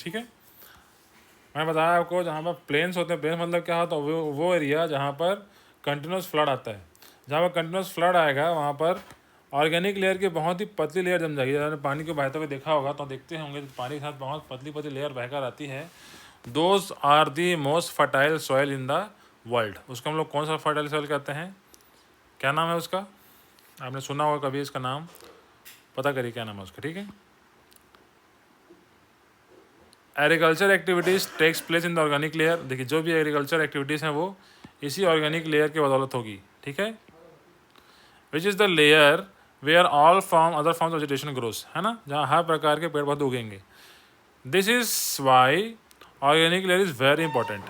ठीक है, मैं बताया आपको जहाँ पर प्लेन्स होते हैं, प्लेन्स मतलब क्या होता है, वो एरिया जहाँ पर कंटिन्यूस फ्लड आता है। जहाँ पर कंटिन्यूस फ्लड आएगा वहाँ पर ऑर्गेनिक लेयर की बहुत ही पतली लेयर जम जाएगी। आपने पानी को बहते हुए देखा होगा तो देखते होंगे पानी के साथ बहुत पतली पतली लेयर बहकर आती है। Those are the most fertile soil in the world. उसको हम लोग कौन सा फर्टाइल सॉइल कहते हैं, क्या नाम है उसका, आपने सुना होगा कभी इसका नाम, पता करिए क्या नाम है उसका। ठीक है, agriculture activities takes place in the organic layer. देखिए जो भी एग्रीकल्चर एक्टिविटीज़ हैं वो इसी ऑर्गेनिक लेयर की बदौलत होगी। ठीक है, which is the layer where all form other forms of vegetation grows, है ना, जहाँ हर प्रकार के पेड़ पौधे उगेंगे। This is why organic layer is very important,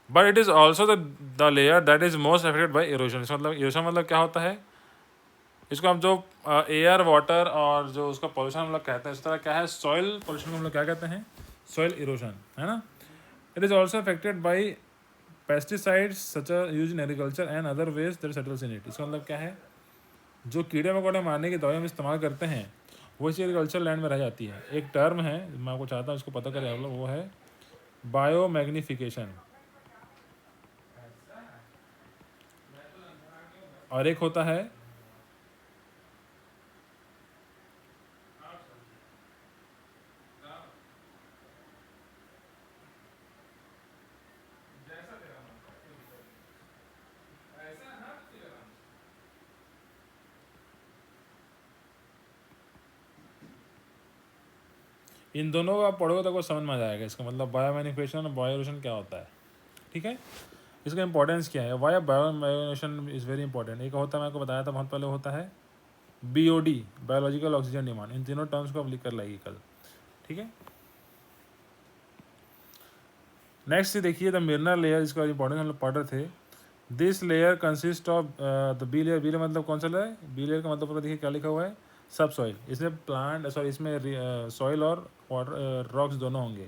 but it is also the layer that is most affected by erosion. मतलब इरोजन मतलब क्या होता है, इसको हम जो एयर वाटर और जो उसका पोल्यूशन हम लोग कहते हैं, इस तरह क्या है, सॉइल पोल्यूशन को हम लोग क्या कहते हैं, सॉइल इरोजन, है ना। It is also affected by pesticides such use in agriculture and other ways that settles in it. इसका मतलब क्या है, जो कीड़े मकोड़े मारने की दवाई हम इस्तेमाल करते हैं वो इसी एग्रीकल्चर लैंड में रह जाती है। एक टर्म है मैं आपको चाहता हूँ इसको पता करें आप लोग, वो है बायोमैग्निफिकेशन, और एक होता है इन दोनों को आप पढ़ोगे तो आपको समझ में आ जाएगा इसका मतलब बायोमैग्निफिकेशन और बायोरोशन क्या होता है। ठीक है, इसका इंपॉर्टेंस क्या है, why biomagnification is very important. एक होता है, मैं आपको बताया था बहुत पहले, होता है BOD, बायोलॉजिकल ऑक्सीजन डिमांड। इन तीनों टर्म्स को आप लिख कर लाइए कल। ठीक है, नेक्स्ट देखिए द मिनरल लेयर, इसका इंपॉर्टेंस हम लोग पढ़ रहे थे। This layer consist of the B layer. B layer मतलब कौन सा लेयर है, बी लेयर का मतलब पूरा देखिए क्या लिखा हुआ है, सब सॉइल। इसमें प्लांट सॉरी इसमें सॉइल और वाटर रॉक्स दोनों होंगे।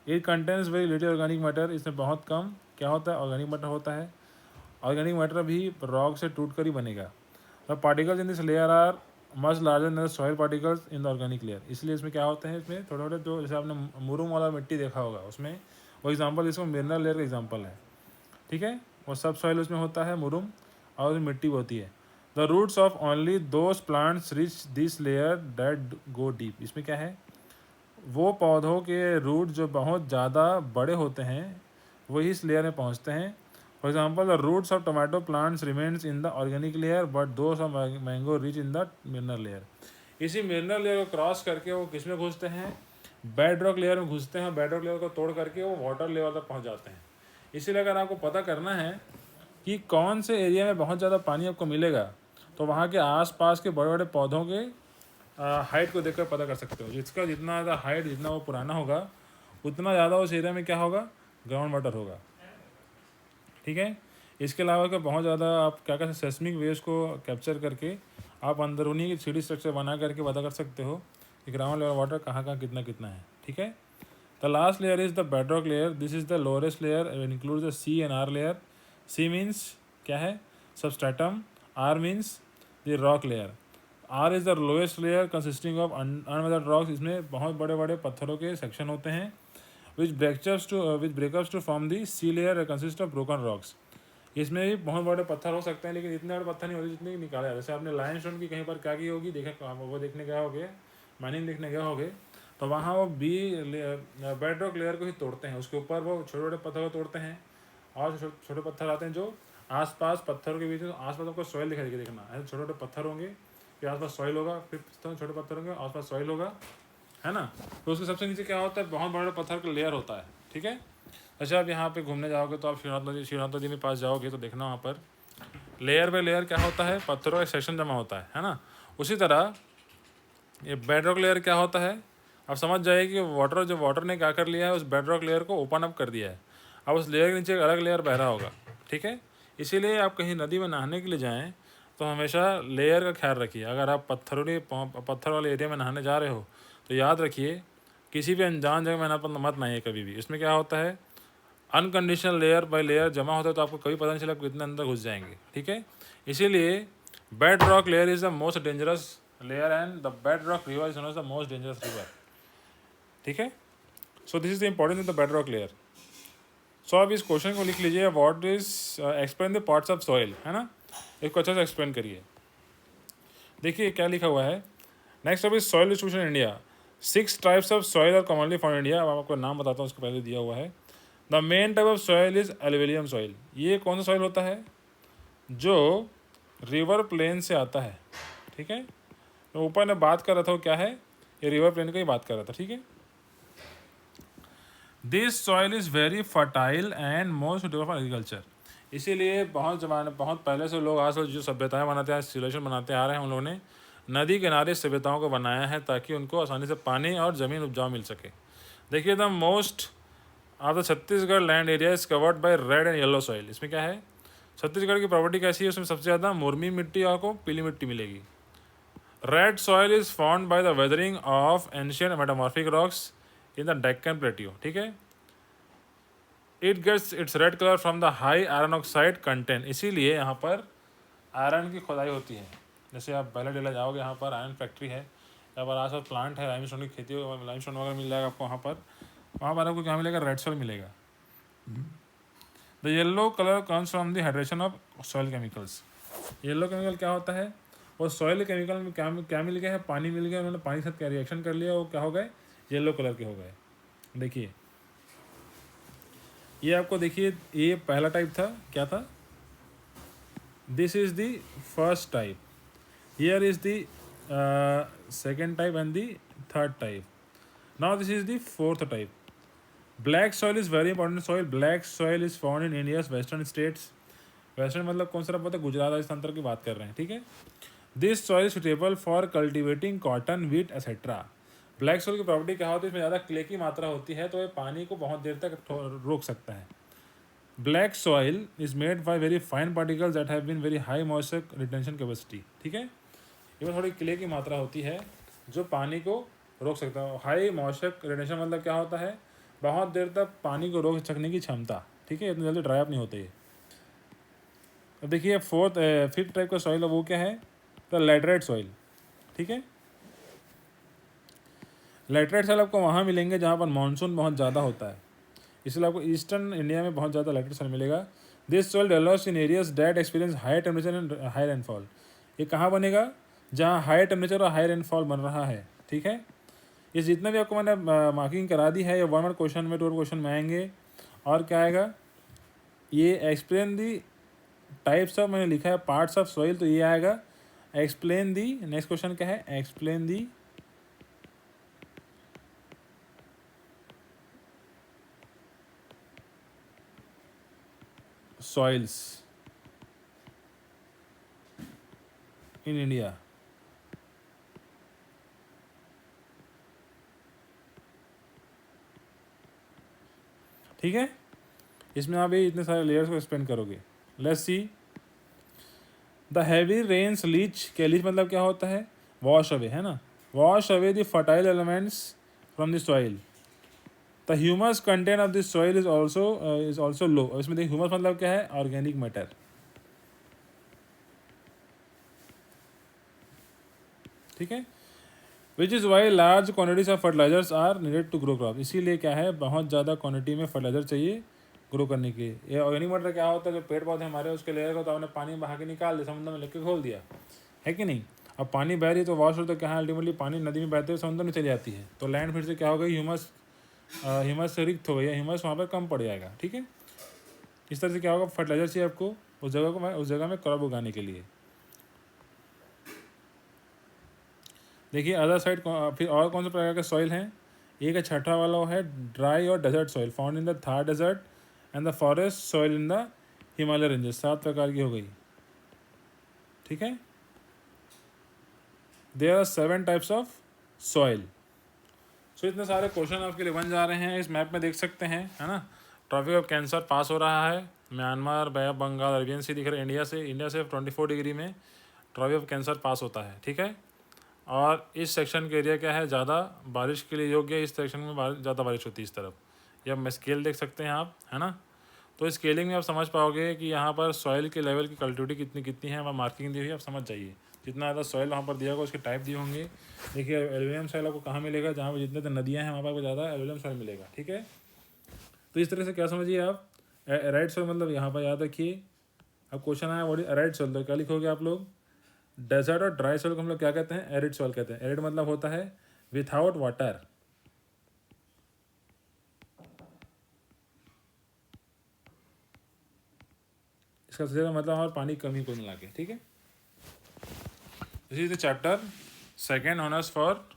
It contains very little organic matter. इसमें बहुत कम क्या होता है, ऑर्गेनिक मैटर होता है। ऑर्गेनिक मैटर भी रॉक से टूट कर ही बनेगा। The particles in this layer are much larger than the soil particles in the organic layer. इसलिए इसमें क्या होते हैं, इसमें थोड़े थोड़े जो जैसे आपने मुरुम वाला मिट्टी देखा होगा उसमें, वो एग्जाम्पल इसमें मिनरल लेयर का एग्जाम्पल है। ठीक है, और सब सॉइल उसमें होता है मुरुम, और उसमें मिट्टी होती है। The roots of only those plants reach this layer that go deep. इसमें क्या है, वो पौधों के रूट जो बहुत ज़्यादा बड़े होते हैं वही इस लेयर में पहुंचते हैं। For example the roots of tomato plants remains in the organic layer but those of mango reach in the mineral layer. इसी मिनरल लेयर को क्रॉस करके वो किस में घुसते हैं, बेड रॉक लेयर में घुसते हैं। बेड रॉक लेयर को तोड़ करके वो वाटर लेवल तक पहुँच जाते हैं। इसीलिए अगर आपको पता करना है कि कौन से एरिया में बहुत ज़्यादा पानी आपको मिलेगा, तो वहाँ के आसपास के बड़े बड़े पौधों के हाइट को देखकर पता कर सकते हो। जिसका जितना ज़्यादा हाइट, जितना वो पुराना होगा, उतना ज़्यादा उस एरिया में क्या होगा, ग्राउंड वाटर होगा। ठीक है, इसके अलावा कि बहुत ज़्यादा आप क्या कर सकते, सेस्मिक वेव्स को कैप्चर करके आप अंदरूनी की 3D स्ट्रक्चर बना करके पता कर सकते हो कि ग्राउंड लेवल वाटर कहाँ कहाँ कितना कितना है। ठीक है, the last layer is the bedrock layer. This is the lowest layer, include the C and R layer. C means क्या है, substratum. R means the rock layer. R is the lowest layer consisting of unweathered rocks. इसमें बहुत बड़े बड़े पत्थरों के section होते हैं which breakups to form the C layer consist of broken rocks. इसमें भी बहुत बड़े पत्थर हो सकते हैं लेकिन इतने बड़े पत्थर नहीं होते जितने निकाले जाते। जैसे आपने लाइमस्टोन की कहीं पर क्या की होगी, देखा वो देखने गए होगे, माइनिंग देखने गए होगे, तो वहाँ वो बेड रॉक लेयर को ही तोड़ते हैं। उसके ऊपर वो छोटे छोटे पत्थर को तोड़ते हैं और छोटे पत्थर आते हैं जो आसपास पत्थरों के बीच में, आसपास आपको सॉइल दिखाई देगी, देखना ऐसे छोटे छोटे पत्थर होंगे, फिर आसपास सॉइल होगा, फिर छोटे पत्थर होंगे, आसपास सॉइल होगा, है ना। तो उसके सबसे नीचे क्या होता है, बहुत बड़े पत्थर का लेयर होता है। ठीक है, अच्छा आप यहाँ पे घूमने जाओगे तो आप श्रीनाथ नदी के पास जाओगे तो देखना वहाँ पर लेयर बाय लेयर क्या होता है, पत्थरों का सेक्शन जमा होता है ना। उसी तरह ये बेडरॉक लेयर क्या होता है, आप समझ जाइए कि वाटर ने क्या कर लिया है, उस बेडरॉक लेयर को ओपन अप कर दिया है। अब उस लेयर के नीचे एक अलग लेयर बह रहा होगा। ठीक है, इसीलिए आप कहीं नदी में नहाने के लिए जाएँ तो हमेशा लेयर का ख्याल रखिए। अगर आप पत्थर वाले एरिया में नहाने जा रहे हो तो याद रखिए किसी भी अनजान जगह में मत नहाइए कभी भी। इसमें क्या होता है, अनकंडीशनल लेयर बाय लेयर जमा होता है तो आपको कभी पता नहीं चला कितने अंदर घुस जाएंगे। ठीक है, इसीलिए bedrock layer is the most dangerous layer and the bedrock river is known as the most dangerous river. ठीक है, so this is the importance of the bedrock layer. So आप इस question को लिख लीजिए, what is explain the parts of soil, है ना, इसको अच्छे से एक्सप्लेन करिए। देखिए क्या लिखा हुआ है, next topic soil distribution India. 6 types of soil are commonly found in India. अब आपको नाम बताता हूँ, उसको पहले दिया हुआ है। The main type of soil is alluvium soil. ये कौन सा सॉइल होता है, जो रिवर प्लेन से आता है, ठीक है। तो ऊपर ने बात कर रहा था वो क्या है, ये रिवर प्लेन का ही बात कर रहा था, ठीक है। This soil is very fertile and more suitable for agriculture. इसीलिए बहुत पहले से लोग आज जो सभ्यताएं बनाते हैं, सिविलाइजेशन बनाते आ रहे हैं, उन लोगों ने नदी किनारे सभ्यताओं को बनाया है ताकि उनको आसानी से पानी और ज़मीन उपजाऊ मिल सके। देखिए, the most of the Chhattisgarh land area is covered by red and yellow soil. इसमें क्या है, छत्तीसगढ़ की प्रॉपर्टी कैसी है, उसमें सबसे ज़्यादा मुरमी मिट्टी आपको पीली मिट्टी मिलेगी। Red soil is found by the weathering of ancient metamorphic rocks in the Deccan plateau, ठीक है। It gets its red colour from the high iron oxide content. इसीलिए यहाँ पर आयरन की खुदाई होती है। जैसे आप पहले डेला जाओगे, यहाँ पर आयरन फैक्ट्री है, यहाँ पर आस पास प्लांट है, लाइमस्टोन की खेती, लाइमस्टोन वगैरह मिल जाएगा आपको वहाँ पर आपको क्या मिलेगा, रेड सॉइल मिलेगा। The yellow colour comes from the hydration of soil chemicals. Yellow chemical क्या होता है, वो सॉइल केमिकल में क्या मिल गया है, पानी मिल गया, उन्होंने पानी के साथ क्या रिएक्शन कर लिया, वो क्या हो गए, येलो कलर के हो गए। देखिए ये आपको, देखिए ये पहला टाइप था, क्या था, this is the first type, here is the second type and the third type, now this is the fourth type. Black soil is very important soil. Black soil is found in India's western states. Western मतलब कौन सा पता है, गुजरात राजस्थान तक की बात कर रहे हैं, ठीक है। This soil suitable for cultivating cotton, wheat etcetera. Black soil की प्रॉपर्टी क्या होती है, इसमें ज़्यादा क्ले की मात्रा होती है, तो ये पानी को बहुत देर तक रोक सकता है। Black soil is made by very fine particles that have been very high moisture retention capacity, ठीक है। इसमें थोड़ी क्ले की मात्रा होती है जो पानी को रोक सकता है। हाई मॉइस्चर रिटेंशन मतलब क्या होता है, बहुत देर तक पानी को रोक सकने की क्षमता, ठीक है, इतनी जल्दी ड्राई अप नहीं होते। अब देखिए फिफ्थ टाइप का सॉइल है, वो क्या है, तो लैटराइट सॉइल, ठीक है। लैटराइट सॉइल आपको वहाँ मिलेंगे जहाँ पर मानसून बहुत ज़्यादा होता है, इसलिए आपको ईस्टर्न इंडिया में बहुत ज़्यादा लैटराइट सॉइल मिलेगा। This soil develops in areas that experience high temperature and high rainfall. ये कहाँ बनेगा, जहाँ हाई टेम्परेचर और हाई रेनफॉल बन रहा है, ठीक है। ये जितना भी आपको मैंने मार्किंग करा दी है, ये 1 मार्क क्वेश्चन में 2 क्वेश्चन में आएंगे। और क्या आएगा, ये एक्सप्लेन दी टाइप्स ऑफ, मैंने लिखा है पार्ट्स ऑफ सॉइल, तो ये आएगा एक्सप्लेन दी। नेक्स्ट क्वेश्चन क्या है, explain the soils in India, ठीक है। इसमें आप ये इतने सारे लेयर्स को एक्सप्लेन करोगे। Let's see, the heavy rains leach के, लीच मतलब क्या होता है, वॉश अवे, है ना, wash away the fertile elements from the soil. The humus content of this soil is also low. इसमें देखिए ह्यूमस मतलब क्या है, ऑर्गेनिक मैटर, ठीक है। Which is why large quantities of fertilisers are needed to grow crop. इसीलिए क्या है, बहुत ज़्यादा क्वान्टिटी में फर्टिलाइजर चाहिए ग्रो करने के लिए। ये ऑर्गेनिक मैटर क्या होता है, जो पेड़ पौधे हमारे उसके लेयर को तो आपने पानी में बहा के निकाल दिया, समुद्र में लेके खोल दिया, है कि नहीं। अब पानी बह रही है तो वॉश हो, तो क्या है, अल्टीमेटली पानी नदी में बहते हुए समुद्र में चली जाती है, तो लैंड फिर से क्या हो गई, ह्यूमस से रिक्त हो गई, ह्यूमस वहाँ पर कम पड़ जाएगा, ठीक है। इस तरह से क्या होगा, फर्टिलाइजर चाहिए आपको उस जगह में क्रॉप उगाने के लिए। देखिए अदर साइड फिर और कौन से प्रकार के सॉइल हैं, एक है छठा वाला है ड्राई और desert soil found in the Thar desert and the forest soil in the Himalaya ranges. 7 प्रकार की हो गई, ठीक है। There are 7 types of soil. So इतने सारे क्वेश्चन आपके लिए बन जा रहे हैं, इस मैप में देख सकते हैं, है ना। ट्रॉपिक ऑफ कैंसर पास हो रहा है, Myanmar, Bay of Bengal, Arabian Sea दिख रहे हैं। इंडिया से 24 डिग्री में ट्रॉपिक ऑफ कैंसर पास होता है, ठीक है। और इस सेक्शन के एरिया क्या है, ज़्यादा बारिश के लिए योग्य है, इस सेक्शन में ज़्यादा बारिश होती है इस तरफ। ये अब स्केल देख सकते हैं आप, है ना। तो स्केलिंग में आप समझ पाओगे कि यहाँ पर सॉइल के लेवल की कल्टिविटी कितनी कितनी है, वहाँ मार्किंग दी हुई है, आप समझ जाइए। जितना ज़्यादा सॉइल वहाँ पर दिया होगा उसके टाइप दिए होंगे। देखिए एल्यूमिनियम सॉइल आपको कहाँ मिलेगा, जहाँ पर जितने नदियाँ हैं वहाँ पर आपको ज़्यादा एल्यूमिनियम सॉइल मिलेगा, ठीक है। तो इस तरह से क्या समझिए आप, एराइड सॉइल मतलब यहाँ पर याद रखिए। अब क्वेश्चन आया व्हाट इज एराइड सॉइल, तो क्या लिखोगे आप लोग, डेजर्ट और ड्राई सॉइल को हम लोग क्या कहते हैं, एरिड सॉइल कहते हैं। एरिड मतलब होता है विथआउट वाटर, इसका सीधा मतलब हमारे पानी कमी को मिला के, ठीक है। This is the chapter second honours for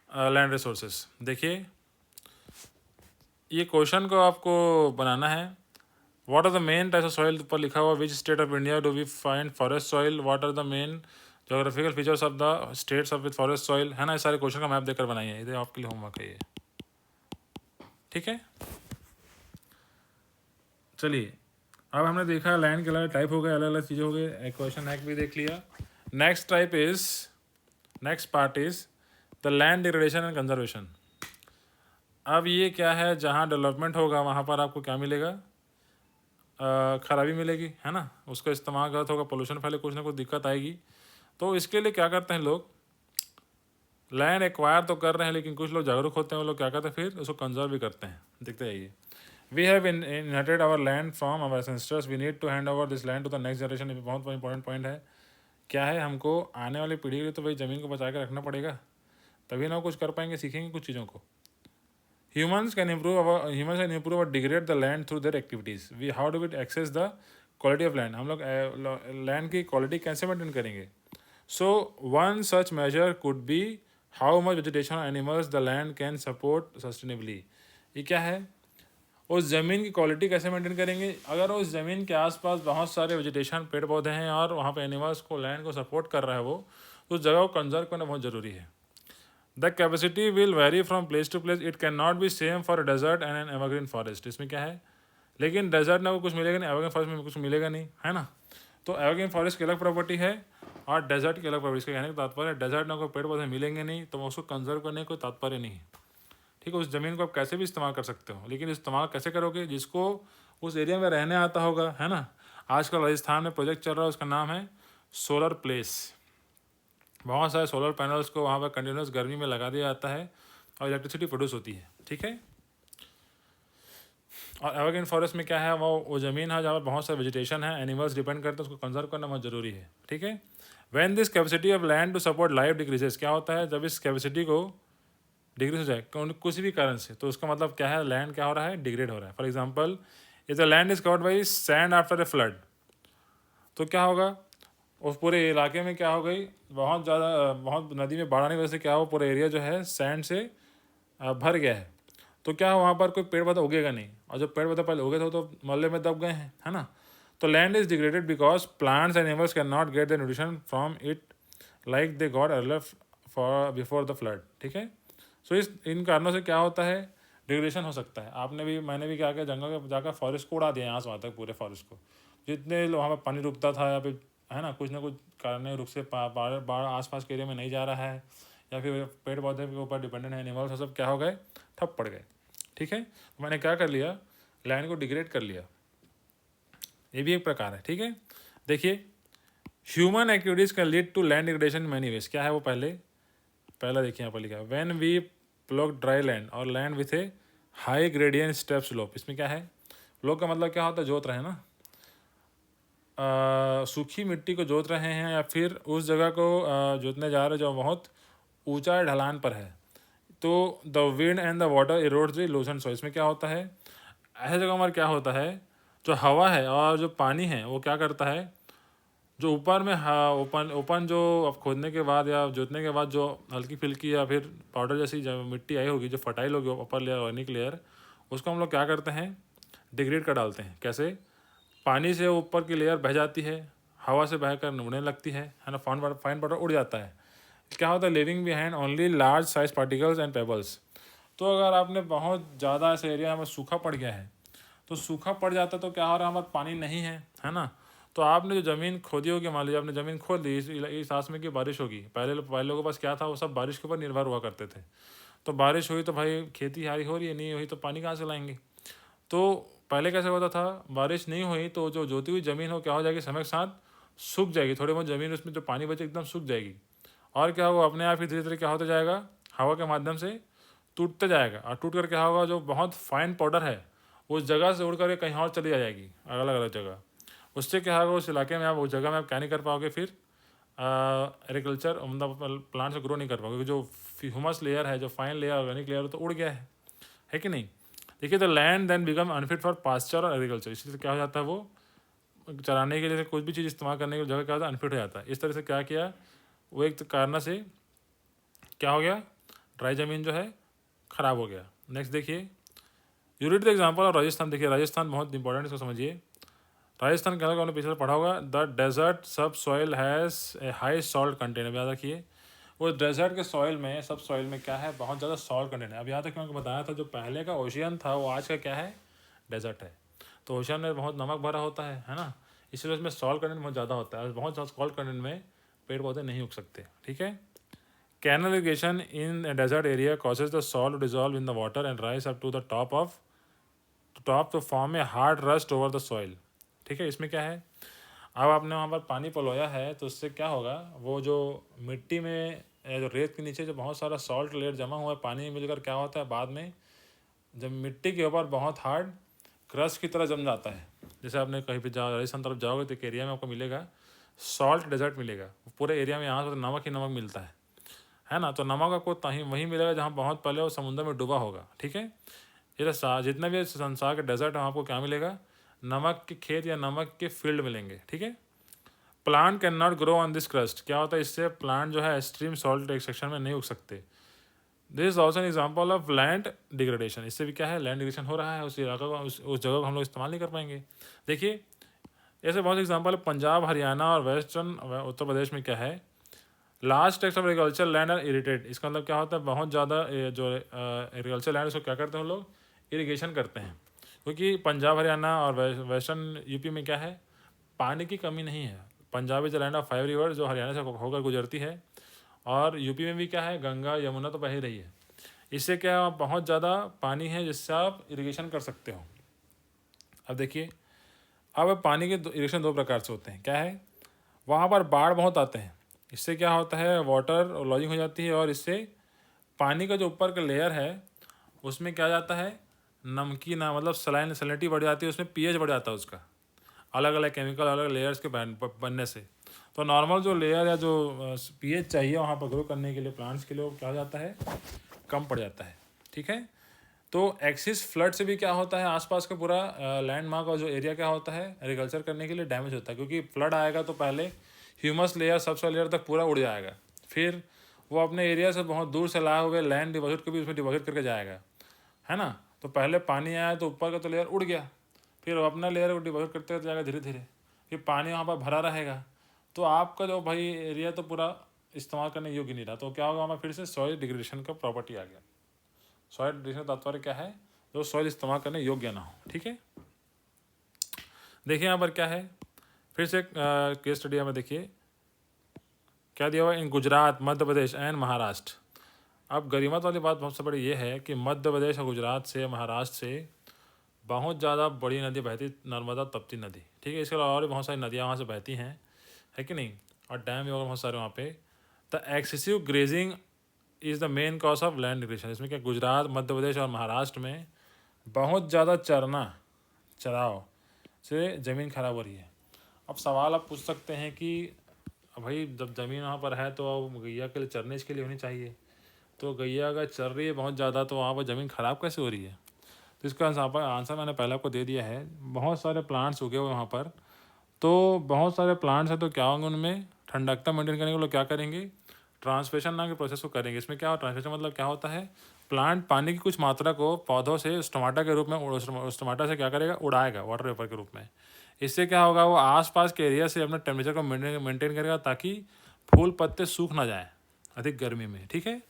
land resources. देखिए ये क्वेश्चन को आपको बनाना है। What are the main types of soil, ऊपर लिखा हुआ which state of India do we find forest soil, what are the main geographical features of the states of with forest soil, है ना। इस सारे क्वेश्चन का मैप देकर बनाइए, ये आपके लिए होमवर्क है ये, ठीक है। चलिए अब हमने देखा लैंड के अलग टाइप हो गए, अलग अलग चीज़ें हो गई, क्वेश्चन एक भी देख लिया। Next type is, next part is the land degradation and conservation. अब ये क्या है, जहाँ डेवलपमेंट होगा वहाँ पर आपको क्या मिलेगा, खराबी मिलेगी, है ना। उसका इस्तेमाल गलत होगा, पोल्यूशन फैले, कुछ ना कुछ दिक्कत आएगी। तो इसके लिए क्या करते हैं लोग, लैंड एक्वायर तो कर रहे हैं लेकिन कुछ लोग जागरूक होते हैं, वो लोग क्या करते हैं फिर उसको कंजर्व भी करते हैं। देखते जाइए, we have inherited our land from our ancestors, we need to hand over this land to the next generation. बहुत इंपॉर्टेंट पॉइंट है। क्या है, हमको आने वाली पीढ़ी के लिए तो भाई ज़मीन को बचा के रखना पड़ेगा, तभी ना कुछ कर पाएंगे, सीखेंगे कुछ चीज़ों को। Humans can improve or degrade the land through their activities. How do we access the quality of land? हम लोग लैंड की क्वालिटी कैसे मेंटेन करेंगे। So one such measure could be how much vegetation or animals the land can support sustainably. ये क्या है, उस ज़मीन की क्वालिटी कैसे मेंटेन करेंगे। अगर उस ज़मीन के आसपास बहुत सारे वेजिटेशन पेड़ पौधे हैं और वहाँ पे एनिमल्स को, लैंड को सपोर्ट कर रहा है वो, तो उस जगह को कंजर्व करना बहुत ज़रूरी है। The capacity will vary from place to place, it can not be same for desert and an evergreen forest. इसमें क्या है, लेकिन डेजर्ट में कुछ मिलेगा नहीं, एवरग्रीन फॉरेस्ट में कुछ मिलेगा नहीं, है ना। तो एवरग्रीन फॉरेस्ट की अलग प्रॉपर्टी है और डेजर्ट की अलग प्रॉपर्टी। इसका कहने का तात्पर्य है डेजर्ट में कोई पेड़ पौधे मिलेंगे नहीं तो उसको कंजर्व करने का कोई तात्पर्य नहीं है, ठीक है। उस ज़मीन को आप कैसे भी इस्तेमाल कर सकते हो, लेकिन इस्तेमाल कैसे करोगे, जिसको उस एरिया में रहने आता होगा, है ना। आजकल राजस्थान में प्रोजेक्ट चल रहा है, उसका नाम है सोलर प्लेस। बहुत सारे सोलर पैनल्स को वहाँ पर कंटिन्यूस गर्मी में लगा दिया जाता है और इलेक्ट्रिसिटी प्रोड्यूस होती है, ठीक है। और एवरग्रीन फॉरेस्ट में क्या है, वो ज़मीन है जहाँ पर बहुत सारे वेजिटेशन है, एनिमल्स डिपेंड करते हैं, उसको कंजर्व करना बहुत ज़रूरी है, ठीक है। When this capacity of land to support life decreases, क्या होता है, जब इस कैपेसिटी को डिग्रेड हो जाए किसी भी कारण से, तो उसका मतलब क्या है, लैंड क्या हो रहा है, डिग्रेड हो रहा है। For example if the land is covered by sand after a flood, तो क्या होगा, उस पूरे इलाके में क्या हो गई, बहुत ज़्यादा, बहुत नदी में बाढ़ आने की वजह से क्या हो, पूरा एरिया जो है सैंड से भर गया है। तो क्या हो, वहाँ पर कोई पेड़ पौधा उगेगा नहीं, और जो पेड़ पौधा पहले उगे थे तो मल्ले में दब गए हैं, है ना। तो land is degraded because plants and animals can not get the nutrition from it like they got earlier for before the flood, ठीक है। सो इन कारणों से क्या होता है, डिग्रेडेशन हो सकता है। आपने भी, मैंने भी क्या किया, जंगल में जाकर फॉरेस्ट को उड़ा दिया, यहाँ से वहाँ तक पूरे फॉरेस्ट को, जितने वहाँ पर पानी रुकता था या फिर, है ना, कुछ ना कुछ कारण रुक से बाढ़ आसपास के एरिया में नहीं जा रहा है, या फिर पेड़ पौधे के ऊपर डिपेंडेंट है एनिमल्स, सब क्या हो गए, ठप पड़ गए, ठीक है। तो मैंने क्या कर लिया, लैंड को डिग्रेड कर लिया, ये भी एक प्रकार है, ठीक है। देखिए human activities can lead to land degradation in many ways. क्या है वो, पहला देखिए यहाँ पर लिखा है, when we plough dry land और land with a high gradient steep slope. इसमें क्या है, प्लॉग का मतलब क्या होता है, जोत रहे हैं ना, सूखी मिट्टी को जोत रहे हैं या फिर उस जगह को जोतने जा रहे हैं जो बहुत ऊंचा ढलान पर है, तो the wind and the water erodes the Lucent soil. इसमें क्या होता है, ऐसे जगह पर क्या होता है, जो हवा है और जो पानी है वो क्या करता है, जो ऊपर में ओपन ओपन जो अब खोदने के बाद या जोतने के बाद जो हल्की फुल्की या फिर पाउडर जैसी जो मिट्टी आई होगी, जो फर्टाइल होगी ऊपर लेयर ऑर्गेनिक लेयर, उसको हम लोग क्या करते हैं, डिग्रेड कर डालते हैं। कैसे, पानी से ऊपर की लेयर बह जाती है, हवा से बहकर उड़ने लगती है ना, फाइन पाउडर उड़ जाता है। क्या होता है, living behind only large size particles and pebbles. तो अगर आपने बहुत ज़्यादा ऐसे एरिया में सूखा पड़ गया है, तो सूखा पड़ जाता तो क्या हो रहा है, हमारे पानी नहीं है ना। तो आपने जो ज़मीन खोदी होगी, मान लीजिए आपने ज़मीन खोद दी, इस आस में कि बारिश होगी, पहले लोगों के पास क्या था, वो सब बारिश के ऊपर निर्भर हुआ करते थे। तो बारिश हुई तो भाई खेती हारी हो रही है, नहीं हुई तो पानी कहाँ से लाएंगे। तो पहले कैसे होता था, बारिश नहीं हुई तो जो जोती हुई ज़मीन हो क्या हो जाएगी, समय के साथ सूख जाएगी, थोड़ी बहुत ज़मीन उसमें जो पानी बचे एकदम सूख जाएगी। और क्या होगा, अपने आप ही धीरे धीरे क्या होता जाएगा, हवा के माध्यम से टूटते जाएगा। और टूट कर क्या होगा, जो बहुत फाइन पाउडर है उस जगह से उड़ करके कहीं और चली जाएगी, अलग अलग जगह। उससे क्या होगा, उस इलाके में आप, उस जगह में आप क्या नहीं कर पाओगे, फिर एग्रीकल्चर मतलब प्लांट से ग्रो नहीं कर पाओगे, क्योंकि जो ह्यूमस लेयर है, जो फाइन लेयर, ऑर्गेनिक लेयर तो उड़ गया है कि नहीं। देखिए, the land then become unfit for pasture और एग्रीकल्चर। इसलिए क्या हो जाता है, वो चराने के लिए कुछ भी चीज़ इस्तेमाल करने की जगह क्या होता है, अनफिट हो जाता है। इस तरह से क्या किया, वो एक कारण से क्या हो गया, ड्राई ज़मीन जो है ख़राब हो गया। नेक्स्ट देखिए, you read the example of Rajasthan. देखिए राजस्थान बहुत इंपॉर्टेंट, इसको समझिए। राजस्थान क्या होगा, आपने पिछले पढ़ा होगा, द डेजर्ट सब soil has a high salt content. अब याद रखिए, वो डेजर्ट के सॉइल में, सब सॉइल में क्या है, बहुत ज़्यादा सॉल्ट कंटेंट है। अब यहाँ तक मैंने बताया था, जो पहले का ओशियन था वो आज का क्या है, डेजर्ट है। तो ओशियन में बहुत नमक भरा होता है ना, इसलिए उसमें सॉल्ट कंटेंट बहुत ज़्यादा होता है। बहुत ज़्यादा सॉल्ट कंटेंट में पेड़ पौधे नहीं उग सकते, ठीक है। Canal irrigation in a desert area causes the salt to dissolve in the water and rise up to the top to form a hard rust over the soil, ठीक है। इसमें क्या है, अब आपने वहाँ पर पानी पलोया है तो उससे क्या होगा, वो जो मिट्टी में जो रेत के नीचे जो बहुत सारा सॉल्ट लेयर जमा हुआ है, पानी मिलकर क्या होता है, बाद में जब मिट्टी के ऊपर बहुत हार्ड क्रस्ट की तरह जम जाता है। जैसे आपने कहीं पे राजस्थान तरफ जाओगे तो एक एरिया में आपको मिलेगा सॉल्ट डेजर्ट मिलेगा, पूरे एरिया में यहाँ से तो नमक ही नमक मिलता है ना। तो नमक आपको तहीं वहीं मिलेगा जहाँ बहुत पहले वो समुद्र में डूबा होगा, ठीक है। ये जितने भी संसार के डेजर्ट है, आपको क्या मिलेगा, नमक के खेत या नमक के फील्ड मिलेंगे, ठीक है। Plant can not grow on this crust. क्या होता है, इससे प्लांट जो है एक्सट्रीम सॉल्ट एक्सट्रैक्शन में नहीं उग सकते। This is also an example of land degradation. इससे भी क्या है, लैंड डिग्रेडेशन हो रहा है, उस इलाका को, उस जगह को हम लोग इस्तेमाल नहीं कर पाएंगे। देखिए, ऐसे बहुत एग्जाम्पल है, पंजाब, हरियाणा और वेस्टर्न उत्तर प्रदेश में क्या है, large tracts of agriculture land are irrigated. इसका मतलब क्या होता है, बहुत ज़्यादा जो एग्रीकल्चर लैंड उसको क्या करते हैं हम लोग, इरीगेशन करते हैं। क्योंकि पंजाब, हरियाणा और वेस्टर्न यूपी में क्या है, पानी की कमी नहीं है। Punjab is the land of 5 river, जो हरियाणा से होकर गुजरती है। और यूपी में भी क्या है, गंगा यमुना तो बह ही रही है। इससे क्या, बहुत ज़्यादा पानी है जिससे आप इरीगेशन कर सकते हो। अब देखिए, अब पानी के इरीगेशन दो प्रकार से होते हैं। क्या है, वहाँ पर बाढ़ बहुत आते हैं, इससे क्या होता है, वाटर लॉजिंग हो जाती है, और इससे पानी का जो ऊपर का लेयर है उसमें क्या जाता है, नमकीना मतलब सलाइनिटी बढ़ जाती है, उसमें पीएच बढ़ जाता है उसका, अलग अलग केमिकल अलग लेयर्स के बनने से। तो नॉर्मल जो लेयर या जो पीएच चाहिए वहाँ पर ग्रो करने के लिए प्लांट्स के लिए, वो क्या हो जाता है, कम पड़ जाता है, ठीक है। तो एक्सिस फ्लड से भी क्या होता है, आसपास का पूरा लैंडमार्क और जो एरिया क्या होता है एग्रीकल्चर करने के लिए डैमेज होता है। क्योंकि फ्लड आएगा तो पहले ह्यूमस लेयर, सबसॉइल लेयर तक पूरा उड़ जाएगा, फिर वो अपने एरिया से बहुत दूर से लाए हुए लैंड डिपॉजिट को भी उसमें डिपॉजिट करके जाएगा, है ना। तो पहले पानी आया तो ऊपर का तो लेयर उड़ गया, फिर अपना लेयर को डिपॉजिट करते रहते जाएगा धीरे धीरे, फिर पानी वहाँ पर भरा रहेगा। तो आपका जो भाई एरिया तो पूरा इस्तेमाल करने योग्य नहीं रहा। तो क्या होगा, हमारा फिर से सॉइल डिग्रेडेशन का प्रॉपर्टी आ गया। सॉइल डिग्रेडेशन का तात्पर्य क्या है, जो सॉइल इस्तेमाल करने योग्य ना हो, ठीक है। देखिए यहाँ पर क्या है, फिर से केस स्टडी में देखिए क्या दिया हुआ है, इन गुजरात, मध्य प्रदेश एंड महाराष्ट्र। अब गरीमत वाली बात सबसे बड़ी ये है कि मध्य प्रदेश और गुजरात से, महाराष्ट्र से बहुत ज़्यादा बड़ी नदी बहती, नर्मदा तप्ती नदी, ठीक है। इसके अलावा और भी बहुत सारी नदियाँ वहाँ से बहती हैं, है कि नहीं, और डैम भी बहुत सारे वहाँ पे। The excessive grazing is the main cause of land degradation. इसमें क्या, गुजरात, मध्य प्रदेश और महाराष्ट्र में बहुत ज़्यादा चराव से ज़मीन खराब हो रही है। अब सवाल आप पूछ सकते हैं कि भाई जब ज़मीन वहाँ पर है तो गैया के लिए चरने इसके लिए होनी चाहिए, तो गैया अगर चर रही है बहुत ज़्यादा तो वहाँ पर ज़मीन ख़राब कैसे हो रही है। तो इसका आंसर मैंने पहले आपको दे दिया है। बहुत सारे प्लांट्स उगे हुए वहाँ पर, तो बहुत सारे प्लांट्स हैं, तो क्या होंगे, उनमें ठंडकता मेंटेन करने के लिए क्या करेंगे, ट्रांसपिरेशन नाम के प्रोसेस को करेंगे। इसमें क्या हो, ट्रांसपिरेशन मतलब क्या होता है, प्लांट पानी की कुछ मात्रा को पौधों से स्टोमाटा के रूप में, स्टोमाटा से क्या करेगा, उड़ाएगा वाटर वेपर के रूप में। इससे क्या होगा, वो आसपास के एरिया से अपने टेम्परेचर को मेंटेन करेगा, ताकि फूल पत्ते सूख ना जाए अधिक गर्मी में, ठीक है।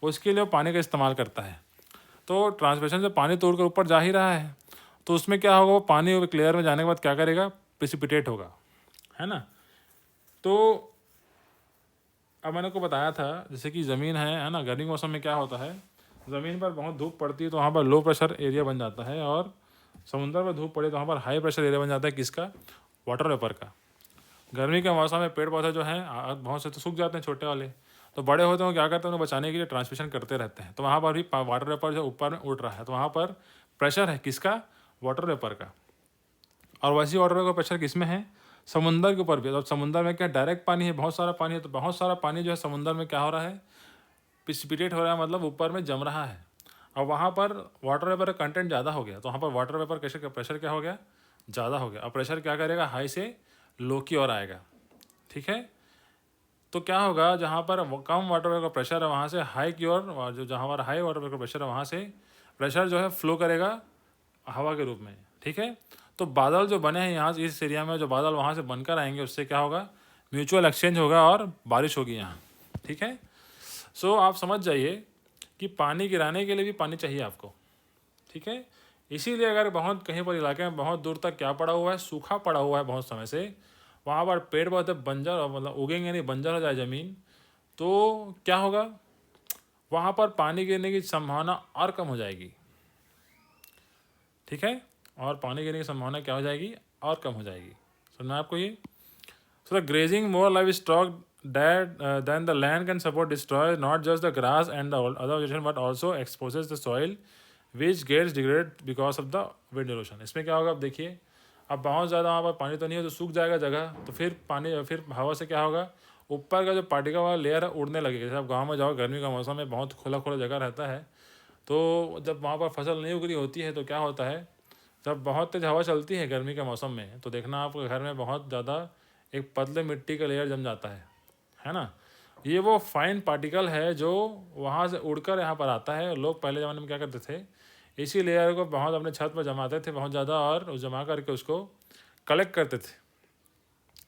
उसके लिए वो पानी का इस्तेमाल करता है। तो ट्रांसपिरेशन से पानी तोड़कर ऊपर जा ही रहा है, तो उसमें क्या होगा, वो पानी एक लेयर में जाने के बाद क्या करेगा, प्रेसिपिटेट होगा, है ना। तो अब मैंने को बताया था, जैसे कि ज़मीन है ना, गर्मी के मौसम में क्या होता है, ज़मीन पर बहुत धूप पड़ती है तो वहाँ पर लो प्रेशर एरिया बन जाता है, और समुद्र पर धूप पड़े तो वहाँ पर हाई प्रेशर एरिया बन जाता है, किसका, वाटर वेपर का। गर्मी के मौसम में पेड़ पौधे जो हैं बहुत से तो सूख जाते हैं, छोटे वाले, तो बड़े होते हैं, क्या करते हैं, उन्हें बचाने के लिए ट्रांसमिशन करते रहते हैं। तो वहाँ पर भी वाटर वेपर जो ऊपर में उड़ रहा है, तो वहाँ पर प्रेशर है किसका, वाटर वेपर का। और वैसी वाटर वेपर का प्रेशर किस में है, समुंदर के ऊपर भी। तो समुंदर में क्या डायरेक्ट पानी है, बहुत सारा पानी है, तो बहुत सारा पानी जो है समुंदर में क्या हो रहा है, प्रिसिपिटेट हो रहा है, मतलब ऊपर में जम रहा है। और वहाँ पर वाटर वेपर का कंटेंट ज़्यादा हो गया, तो वहाँ पर वाटर वेपर प्रेशर क्या हो गया, ज़्यादा हो गया। और प्रेशर क्या करेगा, हाई से लो की ओर आएगा। ठीक है, तो क्या होगा, जहाँ पर कम वाटर वेपर का प्रेशर है वहाँ से हाई की ओर, और जो जहाँ पर हाई वाटर वेपर का प्रेशर है वहाँ से प्रेशर जो है फ्लो करेगा हवा के रूप में। ठीक है, तो बादल जो बने हैं यहाँ इस एरिया में, जो बादल वहाँ से बनकर आएंगे, उससे क्या होगा, म्यूचुअल एक्सचेंज होगा और बारिश होगी यहाँ। ठीक है, सो आप समझ जाइए कि पानी गिराने के लिए भी पानी चाहिए आपको। ठीक है, इसीलिए अगर बहुत कहीं पर इलाके में बहुत दूर तक क्या पड़ा हुआ है, सूखा पड़ा हुआ है बहुत समय से, वहाँ पर पेड़ पौधे बंजर मतलब उगेंगे नहीं, बंजर हो जाए ज़मीन, तो क्या होगा, वहाँ पर पानी गिरने की संभावना और कम हो जाएगी। ठीक है, और पानी गिरने की संभावना क्या हो जाएगी, और कम हो जाएगी। सुनना आपको ये, so the grazing more livestock than the land can support destroy not just the grass and the other vegetation but also exposes the soil which gets degrade because of the wind erosion. इसमें क्या होगा, अब देखिए, अब बहुत ज़्यादा वहाँ पर पानी तो नहीं है, तो सूख जाएगा जगह, तो फिर पानी फिर हवा से क्या होगा, ऊपर का जो पार्टिकल वाला लेयर है उड़ने लगेगा। जैसे आप गाँव में जाओ, गर्मी का मौसम में बहुत खुला खुला जगह रहता है, तो जब वहाँ पर फसल नहीं उग रही होती है, तो क्या होता है, जब बहुत तेज हवा चलती है गर्मी के मौसम में, तो देखना आपके घर में बहुत ज़्यादा एक पतले मिट्टी का लेयर जम जाता है ना। ये वो फाइन पार्टिकल है जो वहाँ से उड़कर यहाँ पर आता है। लोग पहले ज़माने में क्या करते थे, इसी लेयर को बहुत अपने छत पर जमाते थे बहुत ज़्यादा, और उस जमा करके उसको कलेक्ट करते थे।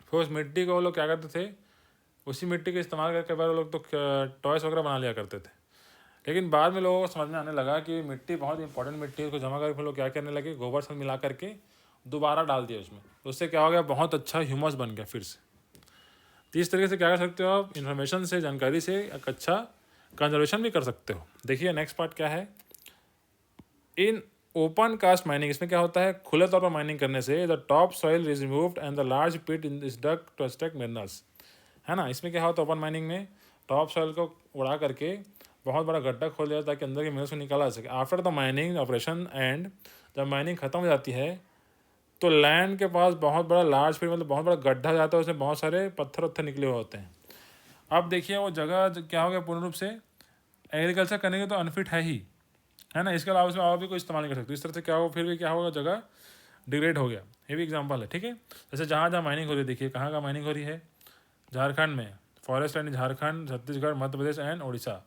फिर उस मिट्टी को वो लोग क्या करते थे, उसी मिट्टी का इस्तेमाल करके बार वो लोग तो टॉयस वगैरह बना लिया करते थे। लेकिन बाद में लोगों को समझ में आने लगा कि मिट्टी बहुत इंपॉर्टेंट मिट्टी है, उसको जमा करके फिर लोग क्या करने लगे, गोबर से मिला करके दोबारा डाल दिया उसमें, तो उससे क्या हो गया, बहुत अच्छा ह्यूमस बन गया फिर से। तो इस तरीके से क्या कर सकते हो आप, इन्फॉर्मेशन से, जानकारी से एक अच्छा कंजर्वेशन भी कर सकते हो। देखिए नेक्स्ट पार्ट क्या है, इन ओपन कास्ट माइनिंग, इसमें क्या होता है, खुले तौर पर माइनिंग करने से the top soil is removed and the large pit in is dug to extract minerals, है ना। इसमें क्या होता है, ओपन माइनिंग में टॉप सॉइल को उड़ा करके बहुत बड़ा गड्ढा खोल दिया ताकि अंदर के मिनरल्स को निकाला जा सके। After the mining operation and जब माइनिंग खत्म हो जाती है, तो लैंड के पास बहुत बड़ा लार्ज पिट मतलब बहुत बड़ा गड्ढा जाता है, उसमें बहुत सारे पत्थर उत्थर निकले हुए होते हैं। अब देखिए वो जगह क्या हो गया, पूर्ण रूप से एग्रीकल्चर करने के तो अनफिट है ना। इसके अलावा उसमें और भी कोई इस्तेमाल नहीं कर सकते। इस तरह से क्या हो, फिर भी क्या होगा, जगह डिग्रेड हो गया। ये भी एग्जांपल है। ठीक है, जैसे जहाँ जहाँ माइनिंग हो रही है, देखिए कहाँ कहाँ माइनिंग हो रही है, झारखंड में forest land, Jharkhand, Chhattisgarh, Madhya Pradesh and Orissa,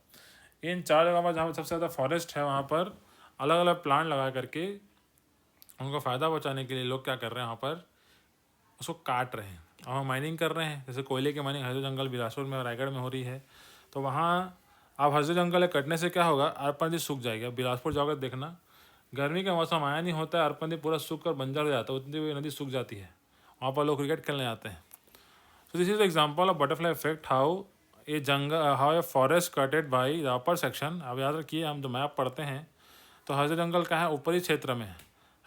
इन 4 जगह पर जहाँ सबसे ज़्यादा फॉरेस्ट है, वहाँ पर अलग अलग प्लांट लगा करके उनको फ़ायदा पहुँचाने के लिए लोग क्या कर रहे हैं, वहाँ पर उसको काट रहे हैं और माइनिंग कर रहे हैं। जैसे कोयले की माइनिंग हरदो जंगल बिलासपुर में और रायगढ़ में हो रही है, तो वहाँ अब हरदो जंगल कटने से क्या होगा, अरपन नदी सूख जाएगी। अब बिलासपुर जाओगे देखना, गर्मी का मौसम आया नहीं होता है, अरपन नदी पूरा सूख कर बंजर हो जाता है, उतनी नदी सूख जाती है, वहाँ पर लोग क्रिकेट खेलने आते हैं। So this is the example of butterfly effect, how a jungle, how a forest cutted by the upper section। अब याद रखिए, हम जो मैप पढ़ते हैं तो हर जंगल का है ऊपरी क्षेत्र में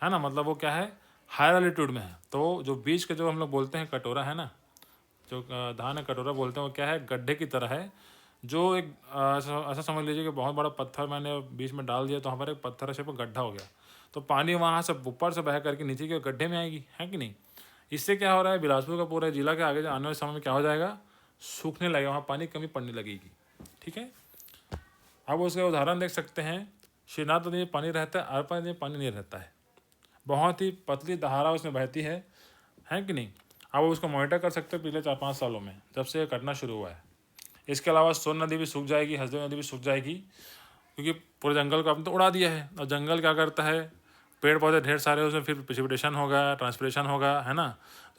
है ना, मतलब वो क्या है, हायर एल्टीट्यूड में है। तो जो बीच के जो हम लोग बोलते हैं कटोरा है ना, जो धान है कटोरा बोलते हैं, वो क्या है, गड्ढे की तरह है, जो एक ऐसा समझ लीजिए कि बहुत बड़ा पत्थर मैंने बीच में डाल दिया, तो हमारे एक पत्थर से गड्ढा हो गया, तो पानी वहाँ से ऊपर से बह करके नीचे के गड्ढे में आएगी, है कि नहीं। इससे क्या हो रहा है, बिलासपुर का पूरा जिला के आगे आने वाले समय में क्या हो जाएगा, सूखने लगेगा, वहाँ पानी कमी पड़ने लगेगी। ठीक है, अब उसका उदाहरण देख सकते हैं, श्रीनाथ नदी में पानी रहता है, अरपा नदी में पानी नहीं रहता है, बहुत ही पतली धारा उसमें बहती है कि नहीं। अब उसको मॉनिटर कर सकते हो पिछले 4-5 सालों में, जब से ये कटना शुरू हुआ है। इसके अलावा सोन नदी भी सूख जाएगी, हसदेव नदी भी सूख जाएगी, क्योंकि पूरे जंगल को आपने तो उड़ा दिया है। और जंगल क्या करता है, पेड़ पौधे ढेर सारे, उसमें फिर प्रेसिपिटेशन होगा, ट्रांसपिरेशन होगा, है ना।